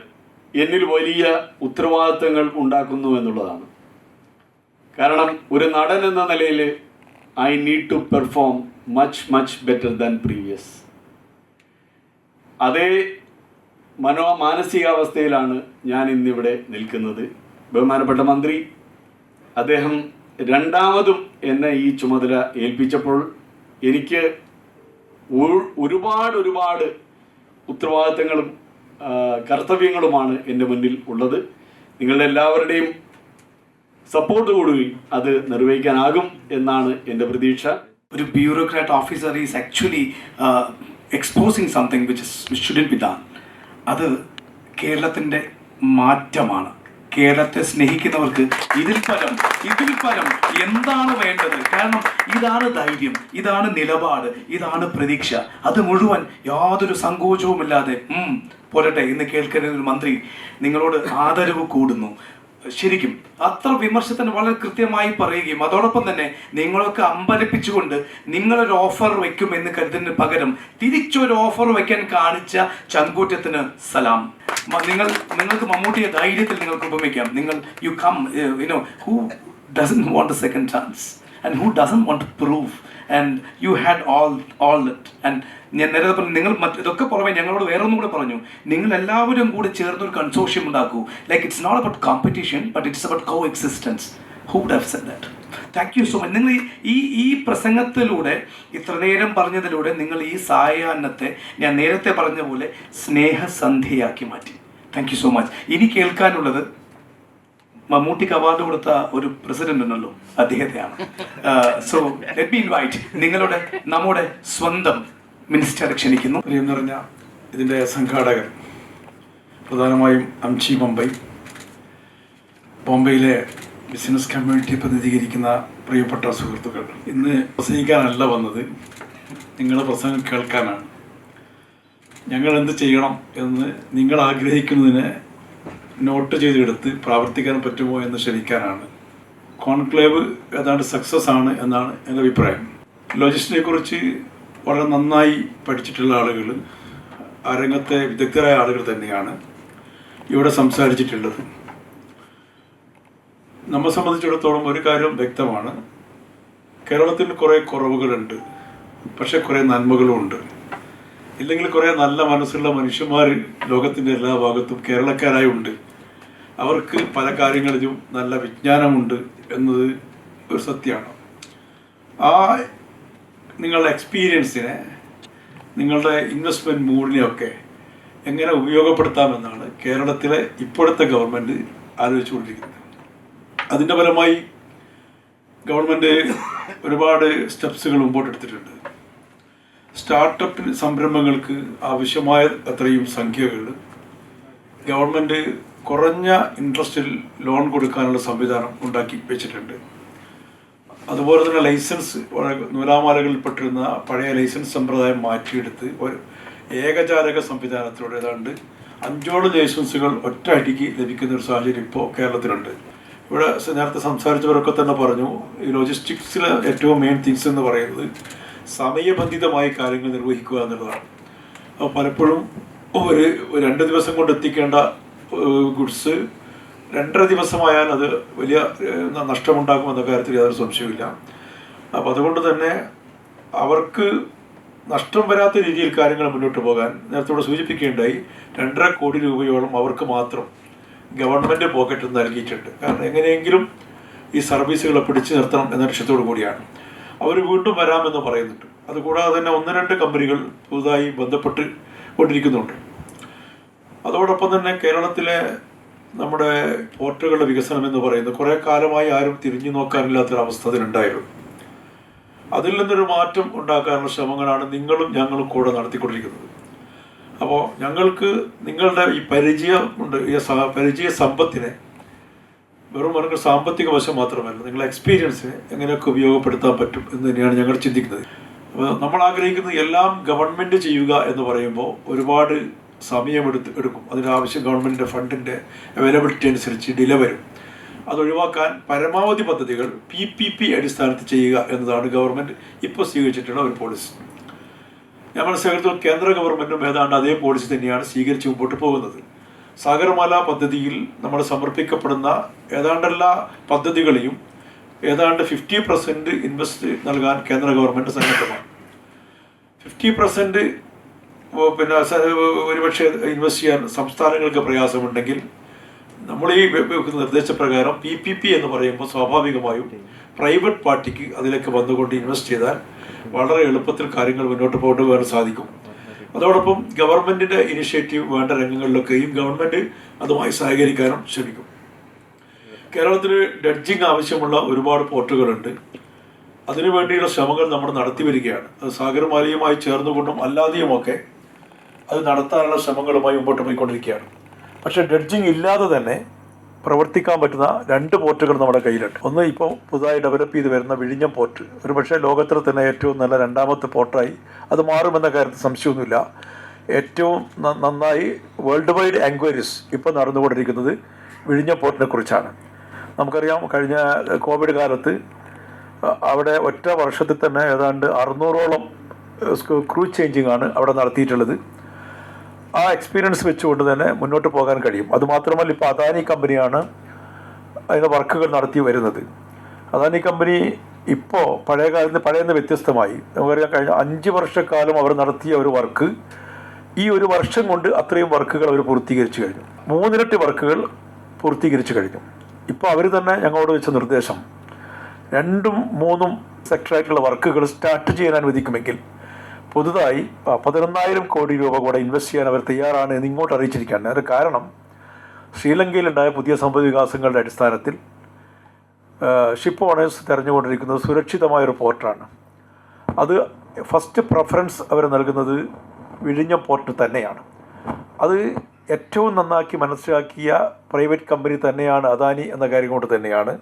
എന്നിൽ വലിയ ഉത്തരവാദിത്തങ്ങൾ ഉണ്ടാക്കുന്നു എന്നുള്ളതാണ്. കാരണം ഒരു നടൻ എന്ന നിലയിൽ I need to perform much better than previous. അതേ മാനസികാവസ്ഥയിലാണ് ഞാൻ ഇന്നിവിടെ നിൽക്കുന്നത്. ബഹുമാനപ്പെട്ട മന്ത്രി അദ്ദേഹം രണ്ടാമതും എന്നെ ഈ ചുമതല ഏൽപ്പിച്ചപ്പോൾ എനിക്ക് ഒരുപാട് ഉത്തരവാദിത്തങ്ങളും കർത്തവ്യങ്ങളുമാണ് എൻ്റെ മുന്നിൽ ഉള്ളത്. നിങ്ങളുടെ എല്ലാവരുടെയും സപ്പോർട്ട് കൂടി അത് നിർവഹിക്കാനാകും എന്നാണ് എൻ്റെ പ്രതീക്ഷ. ഒരു bureaucrat officer is actually exposing something which shouldn't be done. അത് കേരളത്തിൻ്റെ മാറ്റമാണ്. കേരളത്തെ സ്നേഹിക്കുന്നവർക്ക് ഇതിൽ പരം എന്താണ് വേണ്ടത്? കാരണം ഇതാണ് ധൈര്യം, ഇതാണ് നിലപാട്, ഇതാണ് പ്രതീക്ഷ. അത് മുഴുവൻ യാതൊരു സങ്കോചവുമില്ലാതെ പോരട്ടെ എന്ന് കേൾക്കുന്ന ഒരു മന്ത്രി നിങ്ങളോട് ആദരവ് കൂടുന്നു. ശരിക്കും അത്ര വിമർശത്തിന് വളരെ കൃത്യമായി പറയുകയും അതോടൊപ്പം തന്നെ നിങ്ങളൊക്കെ അമ്പരപ്പിച്ചുകൊണ്ട് നിങ്ങളൊരു ഓഫർ വയ്ക്കും എന്ന് കരുതുന്നതിന് പകരം തിരിച്ചൊരു ഓഫർ വയ്ക്കാൻ കാണിച്ച ചങ്കൂറ്റത്തിന് സലാം. നിങ്ങൾക്ക് മമ്മൂട്ടിയെ ധൈര്യത്തിൽ നിങ്ങൾക്ക് ഉപമിക്കാം. You come, who doesn't want a second chance and who doesn't want to prove and you had all it. And ഞാൻ നേരത്തെ പറഞ്ഞു, നിങ്ങൾ ഇതൊക്കെ പുറമെ ഞങ്ങളോട് വേറൊന്നും കൂടെ പറഞ്ഞു, നിങ്ങൾ എല്ലാവരും കൂടെ ചേർന്നൊരു കൺസോർഷ്യം ഉണ്ടാക്കൂ. Like it's not about competition but it's about coexistence. Who would have said that? Thank you so much. നിങ്ങൾ ഈ പ്രസംഗത്തിലൂടെ ഇത്ര നേരം പറഞ്ഞതിലൂടെ നിങ്ങൾ ഈ സായാഹ്നത്തെ ഞാൻ നേരത്തെ പറഞ്ഞ പോലെ സ്നേഹസന്ധ്യയാക്കി മാറ്റി. Thank you so much. ഇനി കേൾക്കാനുള്ളത് മമ്മൂട്ടിക്ക് അവാർഡ് കൊടുത്ത ഒരു പ്രസിഡന്റ് ഉണ്ടല്ലോ, അദ്ദേഹത്തെയാണ്. സോ ലെറ്റ് മീ ഇൻവൈറ്റ് നമ്മുടെ സ്വന്തം മിനിസ്റ്റർ ക്ഷണിക്കുന്നു. പ്രിയം നിറഞ്ഞ ഇതിൻ്റെ സംഘാടകർ, പ്രധാനമായും അംചി ബോംബെയിലെ ബിസിനസ് കമ്മ്യൂണിറ്റി പ്രതിനിധീകരിക്കുന്ന പ്രിയപ്പെട്ട സുഹൃത്തുക്കൾ, ഇന്ന് പ്രസംഗിക്കാനല്ല വന്നത്, നിങ്ങളുടെ പ്രസംഗം കേൾക്കാനാണ്. ഞങ്ങൾ എന്ത് ചെയ്യണം എന്ന് നിങ്ങൾ ആഗ്രഹിക്കുന്നതിനെ നോട്ട് ചെയ്തെടുത്ത് പ്രാവർത്തിക്കാൻ പറ്റുമോ എന്ന് ക്ഷണിക്കാനാണ്. കോൺക്ലേവ് ഏതാണ്ട് സക്സസ് ആണ് എന്നാണ് എൻ്റെ അഭിപ്രായം. ലോജിസ്റ്റിനെ കുറിച്ച് വളരെ നന്നായി പഠിച്ചിട്ടുള്ള ആളുകൾ, ആ രംഗത്തെ വിദഗ്ധരായ ആളുകൾ തന്നെയാണ് ഇവിടെ സംസാരിച്ചിട്ടുള്ളത്. നമ്മെ സംബന്ധിച്ചിടത്തോളം ഒരു കാര്യം വ്യക്തമാണ്, കേരളത്തിൽ കുറേ കുറവുകളുണ്ട്, പക്ഷെ കുറേ നന്മകളുമുണ്ട്. ഇല്ലെങ്കിൽ കുറേ നല്ല മനസ്സുള്ള മനുഷ്യന്മാർ ലോകത്തിൻ്റെ എല്ലാ ഭാഗത്തും കേരളക്കാരായി ഉണ്ട്. അവർക്ക് പല കാര്യങ്ങളിലും നല്ല വിജ്ഞാനമുണ്ട് എന്നത് ഒരു സത്യമാണ്. ആ നിങ്ങളുടെ എക്സ്പീരിയൻസിനെ, നിങ്ങളുടെ ഇൻവെസ്റ്റ്മെൻറ്റ് മൂഡിനെയൊക്കെ എങ്ങനെ ഉപയോഗപ്പെടുത്താമെന്നാണ് കേരളത്തിലെ ഇപ്പോഴത്തെ ഗവൺമെൻറ് ആലോചിച്ചുകൊണ്ടിരിക്കുന്നത്. അതിൻ്റെ ഫലമായി ഗവൺമെൻറ് ഒരുപാട് സ്റ്റെപ്സുകൾ മുമ്പോട്ടെടുത്തിട്ടുണ്ട്. സ്റ്റാർട്ടപ്പ് സംരംഭങ്ങൾക്ക് ആവശ്യമായ അത്രയും സംഖ്യകൾ ഗവൺമെൻറ് കുറഞ്ഞ ഇൻട്രസ്റ്റിൽ ലോൺ കൊടുക്കാനുള്ള സംവിധാനം ഉണ്ടാക്കി വെച്ചിട്ടുണ്ട്. അതുപോലെ തന്നെ ലൈസൻസ്, നൂലാമാലകളിൽപ്പെട്ടിരുന്ന പഴയ ലൈസൻസ് സമ്പ്രദായം മാറ്റിയെടുത്ത് ഒരു ഏകജാലക സംവിധാനത്തിലൂടെ ഏതാണ്ട് 5 ലൈസൻസുകൾ ഒറ്റ അടിക്ക് ലഭിക്കുന്ന ഒരു സാഹചര്യം ഇപ്പോൾ കേരളത്തിലുണ്ട്. ഇവിടെ നേരത്തെ സംസാരിച്ചവരൊക്കെ തന്നെ പറഞ്ഞു, ഈ ലോജിസ്റ്റിക്സിലെ ഏറ്റവും മെയിൻ തിങ്സ് എന്ന് പറയുന്നത് സമയബന്ധിതമായി കാര്യങ്ങൾ നിർവഹിക്കുക എന്നുള്ളതാണ്. അപ്പോൾ പലപ്പോഴും ഒരു 2 ദിവസം കൊണ്ട് എത്തിക്കേണ്ട ഗുഡ്സ് 2.5 ദിവസമായാൽ അത് വലിയ നഷ്ടമുണ്ടാക്കുമെന്ന കാര്യത്തിൽ യാതൊരു സംശയമില്ല. അപ്പോൾ അതുകൊണ്ട് തന്നെ അവർക്ക് നഷ്ടം വരാത്ത രീതിയിൽ കാര്യങ്ങൾ മുന്നോട്ട് പോകാൻ നേരത്തെ ഇവിടെ സൂചിപ്പിക്കുകയുണ്ടായി, 2.5 കോടി രൂപയോളം അവർക്ക് മാത്രം ഗവൺമെൻറ് പോക്കറ്റിൽ നൽകിയിട്ടുണ്ട്. കാരണം എങ്ങനെയെങ്കിലും ഈ സർവീസുകളെ പിടിച്ചു നിർത്തണം എന്ന ലക്ഷ്യത്തോടു കൂടിയാണ്. അവർ വീണ്ടും വരാമെന്ന് പറയുന്നുണ്ട്. അതുകൂടാതെ തന്നെ 1-2 കമ്പനികൾ പുതുതായി ബന്ധപ്പെട്ട് കൊണ്ടിരിക്കുന്നുണ്ട്. അതോടൊപ്പം തന്നെ കേരളത്തിലെ നമ്മുടെ പോർട്ടുകളുടെ വികസനം എന്ന് പറയുന്നത് കുറേ കാലമായി ആരും തിരിഞ്ഞു നോക്കാനില്ലാത്തൊരവസ്ഥ അതിനുണ്ടായിരുന്നു. അതിൽ നിന്നൊരു മാറ്റം ഉണ്ടാക്കാനുള്ള ശ്രമങ്ങളാണ് നിങ്ങളും ഞങ്ങളും കൂടെ നടത്തിക്കൊണ്ടിരിക്കുന്നത്. അപ്പോൾ ഞങ്ങൾക്ക് നിങ്ങളുടെ ഈ പരിചയമുണ്ട്, ഈ പരിചയ സമ്പത്തിനെ വെറും നമുക്ക് സാമ്പത്തിക വശം മാത്രമല്ല, നിങ്ങളുടെ എക്സ്പീരിയൻസിനെ എങ്ങനെയൊക്കെ ഉപയോഗപ്പെടുത്താൻ പറ്റും എന്ന് തന്നെയാണ് ഞങ്ങൾ ചിന്തിക്കുന്നത്. അപ്പോൾ നമ്മൾ ആഗ്രഹിക്കുന്നത് എല്ലാം ഗവൺമെൻറ് ചെയ്യുക എന്ന് പറയുമ്പോൾ ഒരുപാട് സമയമെടുക്കും. അതിനാവശ്യം ഗവൺമെൻറ്റിൻ്റെ ഫണ്ടിൻ്റെ അവൈലബിലിറ്റി അനുസരിച്ച് ഡിലേ വരും. അതൊഴിവാക്കാൻ പരമാവധി പദ്ധതികൾ PPP അടിസ്ഥാനത്തിൽ ചെയ്യുക എന്നതാണ് ഗവൺമെൻറ് ഇപ്പോൾ സ്വീകരിച്ചിട്ടുള്ള ഒരു പോളിസി. ഞാൻ മനസ്സിലാക്കിയത് കേന്ദ്ര ഗവൺമെൻറ്റും ഏതാണ്ട് അതേ പോളിസി തന്നെയാണ് സ്വീകരിച്ച് മുമ്പോട്ട് പോകുന്നത്. സാഗർമാല പദ്ധതിയിൽ നമ്മൾ സമർപ്പിക്കപ്പെടുന്ന ഏതാണ്ട് എല്ലാ പദ്ധതികളെയും ഏതാണ്ട് 50% ഇൻവെസ്റ്റ് നൽകാൻ കേന്ദ്ര ഗവൺമെൻറ് സന്നദ്ധമാണ്. 50% പിന്നെ ഒരുപക്ഷെ ഇൻവെസ്റ്റ് ചെയ്യാൻ സംസ്ഥാനങ്ങൾക്ക് പ്രയാസമുണ്ടെങ്കിൽ നമ്മൾ ഈ നിർദ്ദേശപ്രകാരം PPP എന്ന് പറയുമ്പോൾ സ്വാഭാവികമായും പ്രൈവറ്റ് പാർട്ടിക്ക് അതിലേക്ക് വന്നുകൊണ്ട് ഇൻവെസ്റ്റ് ചെയ്താൽ വളരെ എളുപ്പത്തിൽ കാര്യങ്ങൾ മുന്നോട്ട് കൊണ്ടുപോകാൻ സാധിക്കും. അതോടൊപ്പം ഗവൺമെൻറ്റിൻ്റെ ഇനിഷ്യേറ്റീവ് വേണ്ട രംഗങ്ങളിലൊക്കെയും ഗവൺമെൻറ് അതുമായി സഹകരിക്കാനും ശ്രമിക്കും. കേരളത്തിൽ ഡഡ്ജിങ് ആവശ്യമുള്ള ഒരുപാട് പോർട്ടുകളുണ്ട്. അതിനുവേണ്ടിയുള്ള ശ്രമങ്ങൾ നമ്മൾ നടത്തി വരികയാണ്. അത് സാഗർമാലയുമായി ചേർന്നുകൊണ്ടും അല്ലാതെയുമൊക്കെ അത് നടത്താനുള്ള ശ്രമങ്ങളുമായി മുമ്പോട്ട് പോയിക്കൊണ്ടിരിക്കുകയാണ്. പക്ഷേ ഡഡ്ജിങ് ഇല്ലാതെ തന്നെ പ്രവർത്തിക്കാൻ പറ്റുന്ന 2 പോർട്ടുകൾ നമ്മുടെ കയ്യിലുണ്ട്. ഒന്ന് ഇപ്പോൾ പുതുതായി ഡെവലപ്പ് ചെയ്ത് വരുന്ന വിഴിഞ്ഞം പോർട്ട്, ഒരു പക്ഷേ ലോകത്തിൽ തന്നെ ഏറ്റവും നല്ല 2ാമത്തെ പോർട്ടായി അത് മാറുമെന്ന കാര്യത്തിൽ സംശയമൊന്നുമില്ല. ഏറ്റവും നന്നായി വേൾഡ് വൈഡ് എൻക്വയറീസ് ഇപ്പോൾ നടന്നുകൊണ്ടിരിക്കുന്നത് വിഴിഞ്ഞം പോർട്ടിനെ കുറിച്ചാണ്. നമുക്കറിയാം, കഴിഞ്ഞ കോവിഡ് കാലത്ത് അവിടെ ഒറ്റ വർഷത്തിൽ തന്നെ ഏതാണ്ട് 600ഓളം ക്രൂ ചേഞ്ചിങ് ആണ് അവിടെ നടത്തിയിട്ടുള്ളത്. ആ എക്സ്പീരിയൻസ് വെച്ചുകൊണ്ട് തന്നെ മുന്നോട്ട് പോകാൻ കഴിയും. അതുമാത്രമല്ല, ഇപ്പോൾ അദാനി കമ്പനിയാണ് അതിന് വർക്കുകൾ നടത്തി വരുന്നത്. അദാനി കമ്പനി ഇപ്പോൾ പഴയന്ന് വ്യത്യസ്തമായി നമുക്കറിയാം, കഴിഞ്ഞ 5 വർഷക്കാലം അവർ നടത്തിയ ഒരു വർക്ക് ഈ ഒരു വർഷം കൊണ്ട് അത്രയും വർക്കുകൾ അവർ പൂർത്തീകരിച്ചു കഴിഞ്ഞു. 3 ഇരട്ടി വർക്കുകൾ പൂർത്തീകരിച്ചു കഴിഞ്ഞു. ഇപ്പോൾ അവർ തന്നെ ഞങ്ങളോട് വെച്ച നിർദ്ദേശം 2ഉം 3ഉം സെക്ടറായിട്ടുള്ള വർക്കുകൾ സ്റ്റാർട്ട് ചെയ്യാൻ അനുവദിക്കുമെങ്കിൽ പുതുതായി 11,000 കോടി രൂപ കൂടെ ഇൻവെസ്റ്റ് ചെയ്യാൻ അവർ തയ്യാറാണ് എന്ന് ഇങ്ങോട്ട് അറിയിച്ചിരിക്കുകയാണ്. അതിന് കാരണം ശ്രീലങ്കയിലുണ്ടായ പുതിയ സംഭവ വികാസങ്ങളുടെ അടിസ്ഥാനത്തിൽ ഷിപ്പ് ഓണേഴ്സ് തിരഞ്ഞുകൊണ്ടിരിക്കുന്നത് സുരക്ഷിതമായൊരു പോർട്ടാണ്. അത് ഫസ്റ്റ് പ്രിഫറൻസ് അവർ നൽകുന്നത് വിഴിഞ്ഞം പോർട്ട് തന്നെയാണ്. അത് ഏറ്റവും നന്നാക്കി മനസ്സിലാക്കിയ പ്രൈവറ്റ് കമ്പനി തന്നെയാണ് അദാനി എന്ന കാര്യം കൊണ്ട് തന്നെയാണ്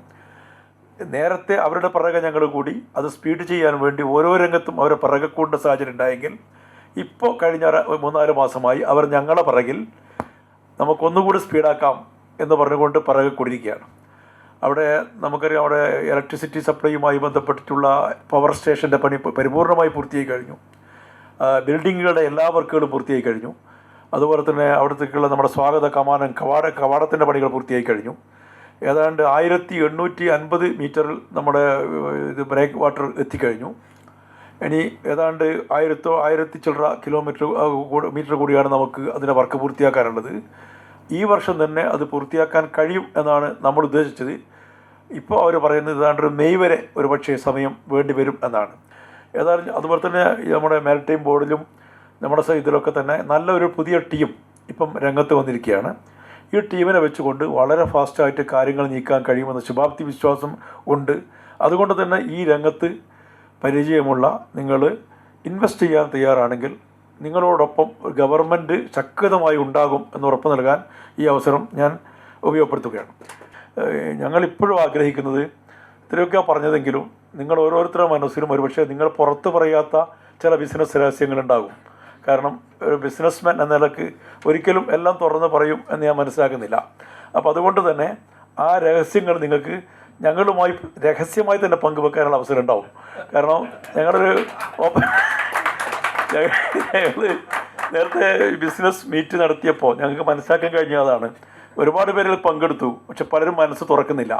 നേരത്തെ അവരുടെ പിറകെ ഞങ്ങൾ കൂടി അത് സ്പീഡ് ചെയ്യാൻ വേണ്ടി ഓരോ രംഗത്തും അവരെ പിറകെ കൂടേണ്ട സാഹചര്യം ഉണ്ടായെങ്കിൽ ഇപ്പോൾ കഴിഞ്ഞ 3-4 മാസമായി അവർ ഞങ്ങളെ പിറകിൽ നമുക്കൊന്നുകൂടി സ്പീഡാക്കാം എന്ന് പറഞ്ഞുകൊണ്ട് പിറകെ കൂടിയിരിക്കുകയാണ്. അവിടെ നമുക്കറിയാം, അവിടെ ഇലക്ട്രിസിറ്റി സപ്ലൈയുമായി ബന്ധപ്പെട്ടിട്ടുള്ള പവർ സ്റ്റേഷൻ്റെ പണി പരിപൂർണമായി പൂർത്തിയായി കഴിഞ്ഞു. ബിൽഡിങ്ങുകളുടെ എല്ലാ വർക്കുകളും പൂർത്തിയായി കഴിഞ്ഞു. അതുപോലെ തന്നെ അവിടത്തേക്കുള്ള നമ്മുടെ സ്വാഗത കവാടത്തിൻ്റെ പണികൾ പൂർത്തിയായി കഴിഞ്ഞു. ഏതാണ്ട് 1850 മീറ്ററിൽ നമ്മുടെ ബ്രേക്ക് വാട്ടർ എത്തിക്കഴിഞ്ഞു. ഇനി ഏതാണ്ട് 1000 ചില്ലറ മീറ്റർ കൂടിയാണ് നമുക്ക് അതിൻ്റെ വർക്ക് പൂർത്തിയാക്കാനുള്ളത്. ഈ വർഷം തന്നെ അത് പൂർത്തിയാക്കാൻ കഴിയും എന്നാണ് നമ്മൾ ഉദ്ദേശിച്ചത്. ഇപ്പോൾ അവർ പറയുന്നത് ഏതാണ്ട് മെയ് വരെ ഒരു പക്ഷേ സമയം വേണ്ടി വരും എന്നാണ്. ഏതായാലും അതുപോലെ തന്നെ നമ്മുടെ മാരിടൈം ബോർഡിലും നമ്മുടെ ഇതിലൊക്കെ തന്നെ നല്ലൊരു പുതിയ ടീം ഇപ്പം രംഗത്ത് വന്നിരിക്കുകയാണ്. ഈ ടീമിനെ വെച്ചുകൊണ്ട് വളരെ ഫാസ്റ്റായിട്ട് കാര്യങ്ങൾ നീക്കാൻ കഴിയുമെന്ന ശുഭാപ്തി വിശ്വാസം ഉണ്ട്. അതുകൊണ്ട് തന്നെ ഈ രംഗത്ത് പരിചയമുള്ള നിങ്ങൾ ഇൻവെസ്റ്റ് ചെയ്യാൻ തയ്യാറാണെങ്കിൽ നിങ്ങളോടൊപ്പം ഗവൺമെൻറ് ശക്തമായി ഉണ്ടാകും എന്ന് ഉറപ്പ് നൽകാൻ ഈ അവസരം ഞാൻ ഉപയോഗപ്പെടുത്തുകയാണ്. ഞങ്ങളിപ്പോഴും ആഗ്രഹിക്കുന്നത് ഇത്രയൊക്കെ പറഞ്ഞതെങ്കിലും നിങ്ങൾ ഓരോരുത്തരുടെ മനസ്സിലും ഒരുപക്ഷെ നിങ്ങൾ പുറത്ത് പറയാത്ത ചില ബിസിനസ് രഹസ്യങ്ങളുണ്ടാകും. കാരണം ഒരു ബിസിനസ്മാൻ എന്ന നിലക്ക് ഒരിക്കലും എല്ലാം തുറന്ന് പറയും എന്ന് ഞാൻ മനസ്സിലാക്കുന്നില്ല. അപ്പോൾ അതുകൊണ്ട് തന്നെ ആ രഹസ്യങ്ങൾ നിങ്ങൾക്ക് ഞങ്ങളുമായി രഹസ്യമായി തന്നെ പങ്കുവെക്കാനുള്ള അവസരം ഉണ്ടാവും. കാരണം ഞങ്ങൾ നേരത്തെ ബിസിനസ് മീറ്റ് നടത്തിയപ്പോൾ ഞങ്ങൾക്ക് മനസ്സിലാക്കാൻ കഴിഞ്ഞതാണ്, ഒരുപാട് പേരിൽ പങ്കെടുത്തു, പക്ഷെ പലരും മനസ്സ് തുറക്കുന്നില്ല.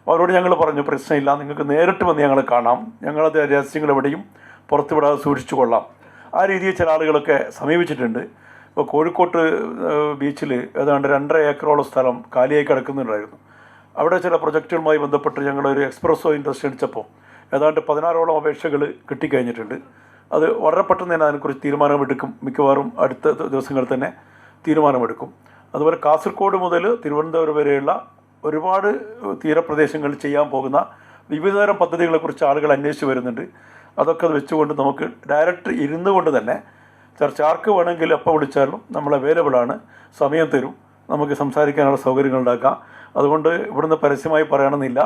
അവരോട് ഞങ്ങൾ പറഞ്ഞു, പ്രശ്നമില്ല, നിങ്ങൾക്ക് നേരിട്ട് വന്ന് ഞങ്ങളെ കാണാം, ഞങ്ങളത് രഹസ്യങ്ങൾ എവിടെയും പുറത്തുവിടാതെ സൂക്ഷിച്ചു കൊള്ളാം. ആ രീതിയിൽ ചില ആളുകളൊക്കെ സമീപിച്ചിട്ടുണ്ട്. ഇപ്പോൾ കോഴിക്കോട്ട് ബീച്ചിൽ ഏതാണ്ട് 2.5 ഏക്കറോളം സ്ഥലം കാലിയായി കിടക്കുന്നുണ്ടായിരുന്നു. അവിടെ ചില പ്രൊജക്റ്റുകളുമായി ബന്ധപ്പെട്ട് ഞങ്ങളൊരു എക്സ്പ്രസ്സോ ഇൻഡസ്ട്രി അടിച്ചപ്പോൾ ഏതാണ്ട് 16ഓളം അപേക്ഷകൾ കിട്ടിക്കഴിഞ്ഞിട്ടുണ്ട്. അത് വളരെ പെട്ടെന്ന് തന്നെ അതിനെക്കുറിച്ച് തീരുമാനമെടുക്കും. മിക്കവാറും അടുത്ത ദിവസങ്ങളിൽ തന്നെ തീരുമാനമെടുക്കും. അതുപോലെ കാസർഗോഡ് മുതൽ തിരുവനന്തപുരം വരെയുള്ള ഒരുപാട് തീരപ്രദേശങ്ങളിൽ ചെയ്യാൻ പോകുന്ന വിവിധതരം പദ്ധതികളെക്കുറിച്ച് ആളുകൾ അന്വേഷിച്ച് വരുന്നുണ്ട്. അതൊക്കെ വെച്ചുകൊണ്ട് നമുക്ക് ഡയറക്റ്റ് ഇരുന്നു കൊണ്ട് തന്നെ ചർച്ച ആർക്ക് വേണമെങ്കിൽ എപ്പോൾ വിളിച്ചാലും നമ്മൾ അവൈലബിളാണ്, സമയം തരും, നമുക്ക് സംസാരിക്കാനുള്ള സൗകര്യങ്ങൾ ഉണ്ടാക്കാം. അതുകൊണ്ട് ഇവിടുന്ന് പരസ്യമായി പറയണമെന്നില്ല,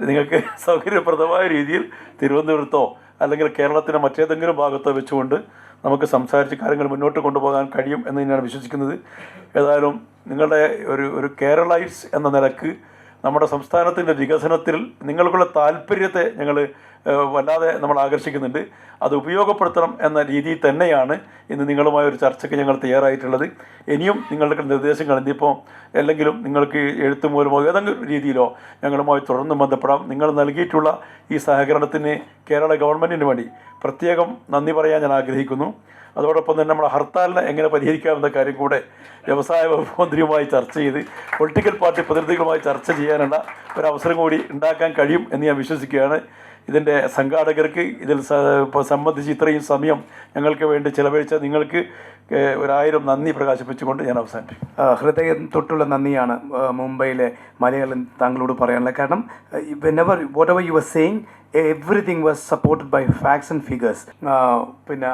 നിങ്ങൾക്ക് സൗകര്യപ്രദമായ രീതിയിൽ തിരുവനന്തപുരത്തോ അല്ലെങ്കിൽ കേരളത്തിൻ്റെ മറ്റേതെങ്കിലും ഭാഗത്തോ വെച്ചുകൊണ്ട് നമുക്ക് സംസാരിച്ച് കാര്യങ്ങൾ മുന്നോട്ട് കൊണ്ടുപോകാൻ കഴിയും എന്ന് തന്നെയാണ് വിശ്വസിക്കുന്നത്. ഏതായാലും നിങ്ങളുടെ ഒരു കേരളൈറ്റ്സ് എന്ന നിലക്ക് നമ്മുടെ സംസ്ഥാനത്തിൻ്റെ വികസനത്തിൽ നിങ്ങൾക്കുള്ള താല്പര്യത്തെ ഞങ്ങൾ വല്ലാതെ നമ്മൾ ആകർഷിക്കുന്നുണ്ട്. അത് ഉപയോഗപ്പെടുത്തണം എന്ന രീതിയിൽ തന്നെയാണ് ഇന്ന് നിങ്ങളുമായ ഒരു ചർച്ചയ്ക്ക് ഞങ്ങൾ തയ്യാറായിട്ടുള്ളത്. ഇനിയും നിങ്ങളുടെ നിർദ്ദേശങ്ങൾ എന്തിപ്പോൾ അല്ലെങ്കിലും നിങ്ങൾക്ക് എഴുത്ത് മൂലമോ ഏതെങ്കിലും രീതിയിലോ ഞങ്ങളുമായി തുടർന്ന് ബന്ധപ്പെടാം. നിങ്ങൾ നൽകിയിട്ടുള്ള ഈ സഹകരണത്തിന് കേരള ഗവൺമെൻറ്റിന് വേണ്ടി പ്രത്യേകം നന്ദി പറയാൻ ഞാൻ ആഗ്രഹിക്കുന്നു. അതോടൊപ്പം തന്നെ നമ്മുടെ ഹർത്താലിനെ എങ്ങനെ പരിഹരിക്കാമെന്ന കാര്യം കൂടെ വ്യവസായ വകുപ്പ് മന്ത്രിയുമായി ചർച്ച ചെയ്ത് പൊളിറ്റിക്കൽ പാർട്ടി പ്രതിനിധികളുമായി ചർച്ച ചെയ്യാനുള്ള ഒരവസരം കൂടി ഉണ്ടാക്കാൻ കഴിയും എന്ന് ഞാൻ വിശ്വസിക്കുകയാണ്. ഇതിൻ്റെ സംഘാടകർക്ക് ഇതിൽ സംബന്ധിച്ച് ഇത്രയും സമയം ഞങ്ങൾക്ക് വേണ്ടി ചിലവഴിച്ച നിങ്ങൾക്ക് 1000 നന്ദി പ്രകാശിപ്പിച്ചുകൊണ്ട് ഞാൻ അവസാനിപ്പിക്കും. ഹൃദയം തൊട്ടുള്ള നന്ദിയാണ് മുംബൈയിലെ മലയാളം താങ്കളോട് പറയാനുള്ളത്. കാരണം what ever you are saying everything was supported by facts and figures. പിന്നെ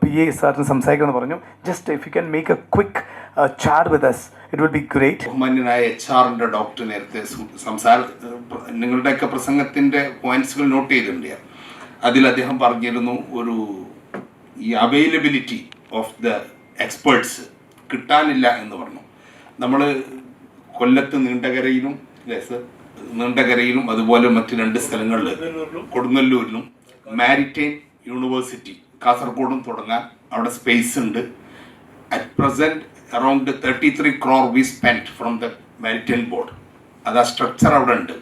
PA സാറിന് സംസാരിക്കണമെന്ന് പറഞ്ഞു. Just if you can make A quick chat with us, it will be great. ബഹുമാന്യനായ HR ഡോക്ടർ നേരത്തെ നിങ്ങളുടെയൊക്കെ പ്രസംഗത്തിൻ്റെ പോയിന്റ്സുകൾ നോട്ട് ചെയ്തിട്ടുണ്ട്. അതിൽ അദ്ദേഹം പറഞ്ഞിരുന്നു ഈ അവൈലബിലിറ്റി ഓഫ് ദ എക്സ്പേർട്സ് കിട്ടാനില്ല എന്ന് പറഞ്ഞു. നമ്മൾ കൊല്ലത്ത് നീണ്ടകരയിലും അതുപോലെ മറ്റ് 2 സ്ഥലങ്ങളിൽ കൊടുങ്ങല്ലൂരിലും മാരിടൈം യൂണിവേഴ്സിറ്റി കാസർഗോഡും തുടങ്ങാൻ അവിടെ സ്പേസ് ഉണ്ട്. At present around 33 crore we spent from the maritime board. അത് ആ സ്ട്രക്ചർ അവിടെ ഉണ്ട്.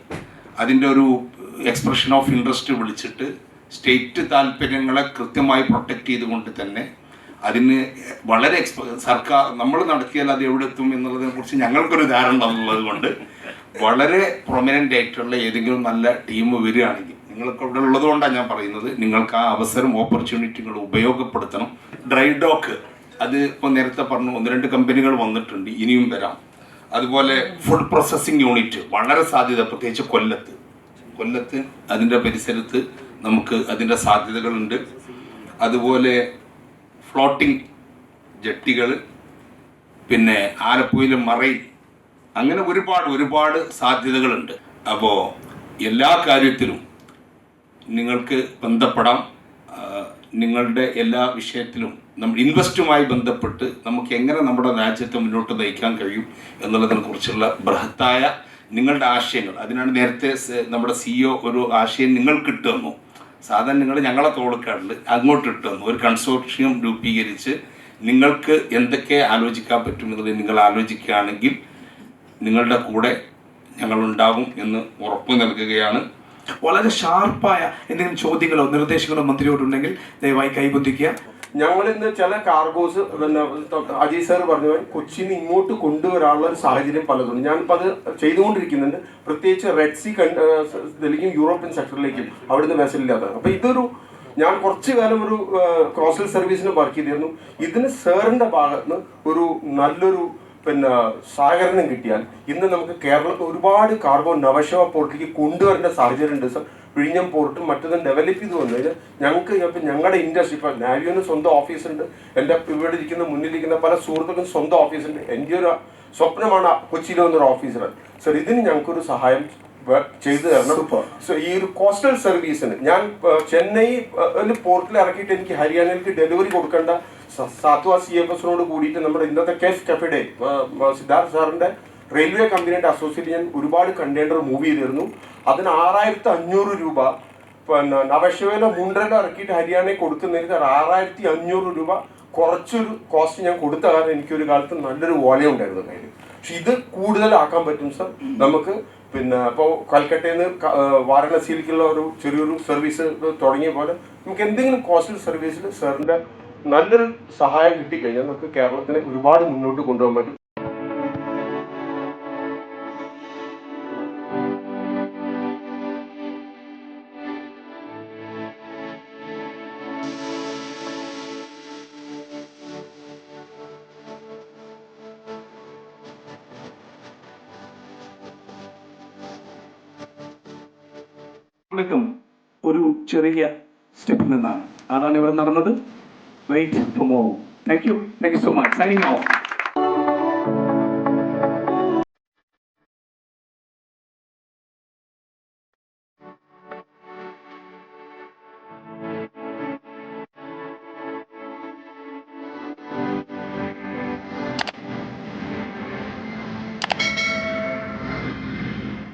അതിൻ്റെ ഒരു എക്സ്പ്രഷൻ ഓഫ് ഇൻട്രസ്റ്റ് വിളിച്ചിട്ട് സ്റ്റേറ്റ് താല്പര്യങ്ങളെ കൃത്യമായി പ്രൊട്ടക്റ്റ് ചെയ്തുകൊണ്ട് തന്നെ അതിന് വളരെ സർക്കാർ നമ്മൾ നടത്തിയാൽ അത് എവിടെ എത്തും എന്നുള്ളതിനെ കുറിച്ച് ഞങ്ങൾക്കൊരു ധാരണ ഉള്ളത് കൊണ്ട് വളരെ പ്രൊമിനൻ്റ് ആയിട്ടുള്ള ഏതെങ്കിലും നല്ല ടീം വരികയാണെങ്കിൽ നിങ്ങൾക്ക് അവിടെ ഉള്ളത് കൊണ്ടാണ് ഞാൻ പറയുന്നത്, നിങ്ങൾക്ക് ആ അവസരം ഓപ്പർച്യൂണിറ്റികൾ ഉപയോഗപ്പെടുത്തണം. ഡ്രൈ ഡോക്ക് അത് ഇപ്പോൾ നേരത്തെ പറഞ്ഞു 1-2 കമ്പനികൾ വന്നിട്ടുണ്ട്, ഇനിയും വരാം. അതുപോലെ ഫുഡ് പ്രോസസ്സിംഗ് യൂണിറ്റ് വളരെ സാധ്യത, പ്രത്യേകിച്ച് കൊല്ലത്ത് അതിൻ്റെ പരിസരത്ത് നമുക്ക് അതിൻ്റെ സാധ്യതകളുണ്ട്. അതുപോലെ ഫ്ലോട്ടിംഗ് ജെട്ടികൾ, പിന്നെ ആലപ്പുഴയിലെ മറൈൻ, അങ്ങനെ ഒരുപാട് സാധ്യതകളുണ്ട്. അപ്പോൾ എല്ലാ കാര്യത്തിലും നിങ്ങൾക്ക് ബന്ധപ്പെടാം. നിങ്ങളുടെ എല്ലാ വിഷയത്തിലും നമ്മൾ ഇൻവെസ്റ്റുമായി ബന്ധപ്പെട്ട് നമുക്ക് എങ്ങനെ നമ്മുടെ രാജ്യത്തെ മുന്നോട്ട് നയിക്കാൻ കഴിയും എന്നുള്ളതിനെക്കുറിച്ചുള്ള ബൃഹത്തായ നിങ്ങളുടെ ആശയങ്ങൾ, അതിനാണ് നേരത്തെ നമ്മുടെ CEO ഒരു ആശയം നിങ്ങൾക്ക് ഇട്ട് തന്നു. സാധാരണ നിങ്ങൾ ഞങ്ങളെ തോളിക്കാറിൽ അങ്ങോട്ട് ഇട്ട് തന്നു. ഒരു കൺസോർഷ്യം രൂപീകരിച്ച് നിങ്ങൾക്ക് എന്തൊക്കെ ആലോചിക്കാൻ പറ്റുമെന്നുള്ളത് നിങ്ങൾ ആലോചിക്കുകയാണെങ്കിൽ നിങ്ങളുടെ കൂടെ ഞങ്ങളുണ്ടാകും എന്ന് ഉറപ്പ് നൽകുകയാണ്. വളരെ ഷാർപ്പായ എന്തെങ്കിലും ചോദ്യങ്ങളോ നിർദ്ദേശങ്ങളോ മന്ത്രിയോടുണ്ടെങ്കിൽ ദയവായി കൈബന്ധിക്കുക. ഞങ്ങളിന്ന് ചില കാർഗോസ് പിന്നെ അജയ് സാർ പറഞ്ഞ കൊച്ചിയിൽ നിന്ന് ഇങ്ങോട്ട് കൊണ്ടുവരാനുള്ള ഒരു സാഹചര്യം പലതുണ്ട്. ഞാനിപ്പോൾ അത് ചെയ്തുകൊണ്ടിരിക്കുന്നുണ്ട്. പ്രത്യേകിച്ച് റെഡ് സീ ഇതിലേക്കും യൂറോപ്യൻ സെക്ടറിലേക്കും അവിടുന്ന് വെസലില്ലാത്തതാണ്. അപ്പോൾ ഇതൊരു ഞാൻ കുറച്ചു കാലം ഒരു കോസ്റ്റൽ സർവീസിന് വർക്ക് ചെയ്തിരുന്നു. ഇതിന് സാറിൻ്റെ ഭാഗത്ത് നിന്ന് ഒരു നല്ലൊരു സഹകരണം കിട്ടിയാൽ ഇന്ന് നമുക്ക് കേരളത്തിൽ ഒരുപാട് കാർഗോ നവശവ പോർട്ടിലേക്ക് കൊണ്ടുവരേണ്ട സാഹചര്യം ഉണ്ട് സർ. വിഴിഞ്ഞം പോർട്ടും മറ്റൊന്നും ഡെവലപ്പ് ചെയ്ത് വന്നു കഴിഞ്ഞാൽ ഞങ്ങൾക്ക് ഇപ്പം ഞങ്ങളുടെ ഇൻഡസ്ട്രി ഇപ്പോൾ നാവിയോന് സ്വന്തം ഓഫീസുണ്ട്, എൻ്റെ ഇവിടെ മുന്നിലിരിക്കുന്ന പല സുഹൃത്തുക്കളും സ്വന്തം ഓഫീസുണ്ട്. എൻ്റെ ഒരു സ്വപ്നമാണ് കൊച്ചിയിൽ വന്നൊരു ഓഫീസറാണ് സർ. ഇതിന് ഞങ്ങൾക്കൊരു സഹായം ചെയ്തു തരണം. സോ ഈ ഒരു കോസ്റ്റൽ സർവീസിന് ഞാൻ ചെന്നൈ പോർട്ടിൽ ഇറക്കിയിട്ട് എനിക്ക് ഹരിയാനയിലേക്ക് ഡെലിവറി കൊടുക്കേണ്ട സാത്വ CFSനോട് കൂടിയിട്ട് നമ്മുടെ ഇന്നത്തെ കഫെഡേ സിദ്ധാർത്ഥ് സാറിൻ്റെ റെയിൽവേ കമ്പനിയുടെ അസോസിയേറ്റ് ഞാൻ ഒരുപാട് കണ്ടെയ്നർ മൂവ് ചെയ്തിരുന്നു. അതിന് 6500 രൂപ നവശവേല മുണ്ടല ഇറക്കിയിട്ട് ഹരിയാനയിൽ കൊടുക്കുന്നതിന് 6500 രൂപ കുറച്ചൊരു കോസ്റ്റ് ഞാൻ കൊടുത്ത കാരണം എനിക്കൊരു കാലത്ത് നല്ലൊരു വോളിയം ഉണ്ടായിരുന്നു കയ്യിൽ. പക്ഷെ ഇത് കൂടുതലാക്കാൻ പറ്റും സർ. നമുക്ക് ഇപ്പോൾ കൽക്കട്ടയിൽ നിന്ന് വാരണസിയിലേക്കുള്ള ഒരു ചെറിയൊരു സർവീസ് തുടങ്ങിയ പോലെ നമുക്ക് എന്തെങ്കിലും കോസ്റ്റൽ സർവീസിൽ സാറിൻ്റെ നല്ലൊരു സഹായം കിട്ടിക്കഴിഞ്ഞാൽ നമുക്ക് കേരളത്തിനെ ഒരുപാട് മുന്നോട്ട് കൊണ്ടുപോകാൻ പറ്റും. ഒരു ചെറിയ സ്റ്റെപ്പിൽ നിന്നാണ്. അതാണ് ഇവിടെ നടന്നത്. Wait for more. Thank you so much. Signing of.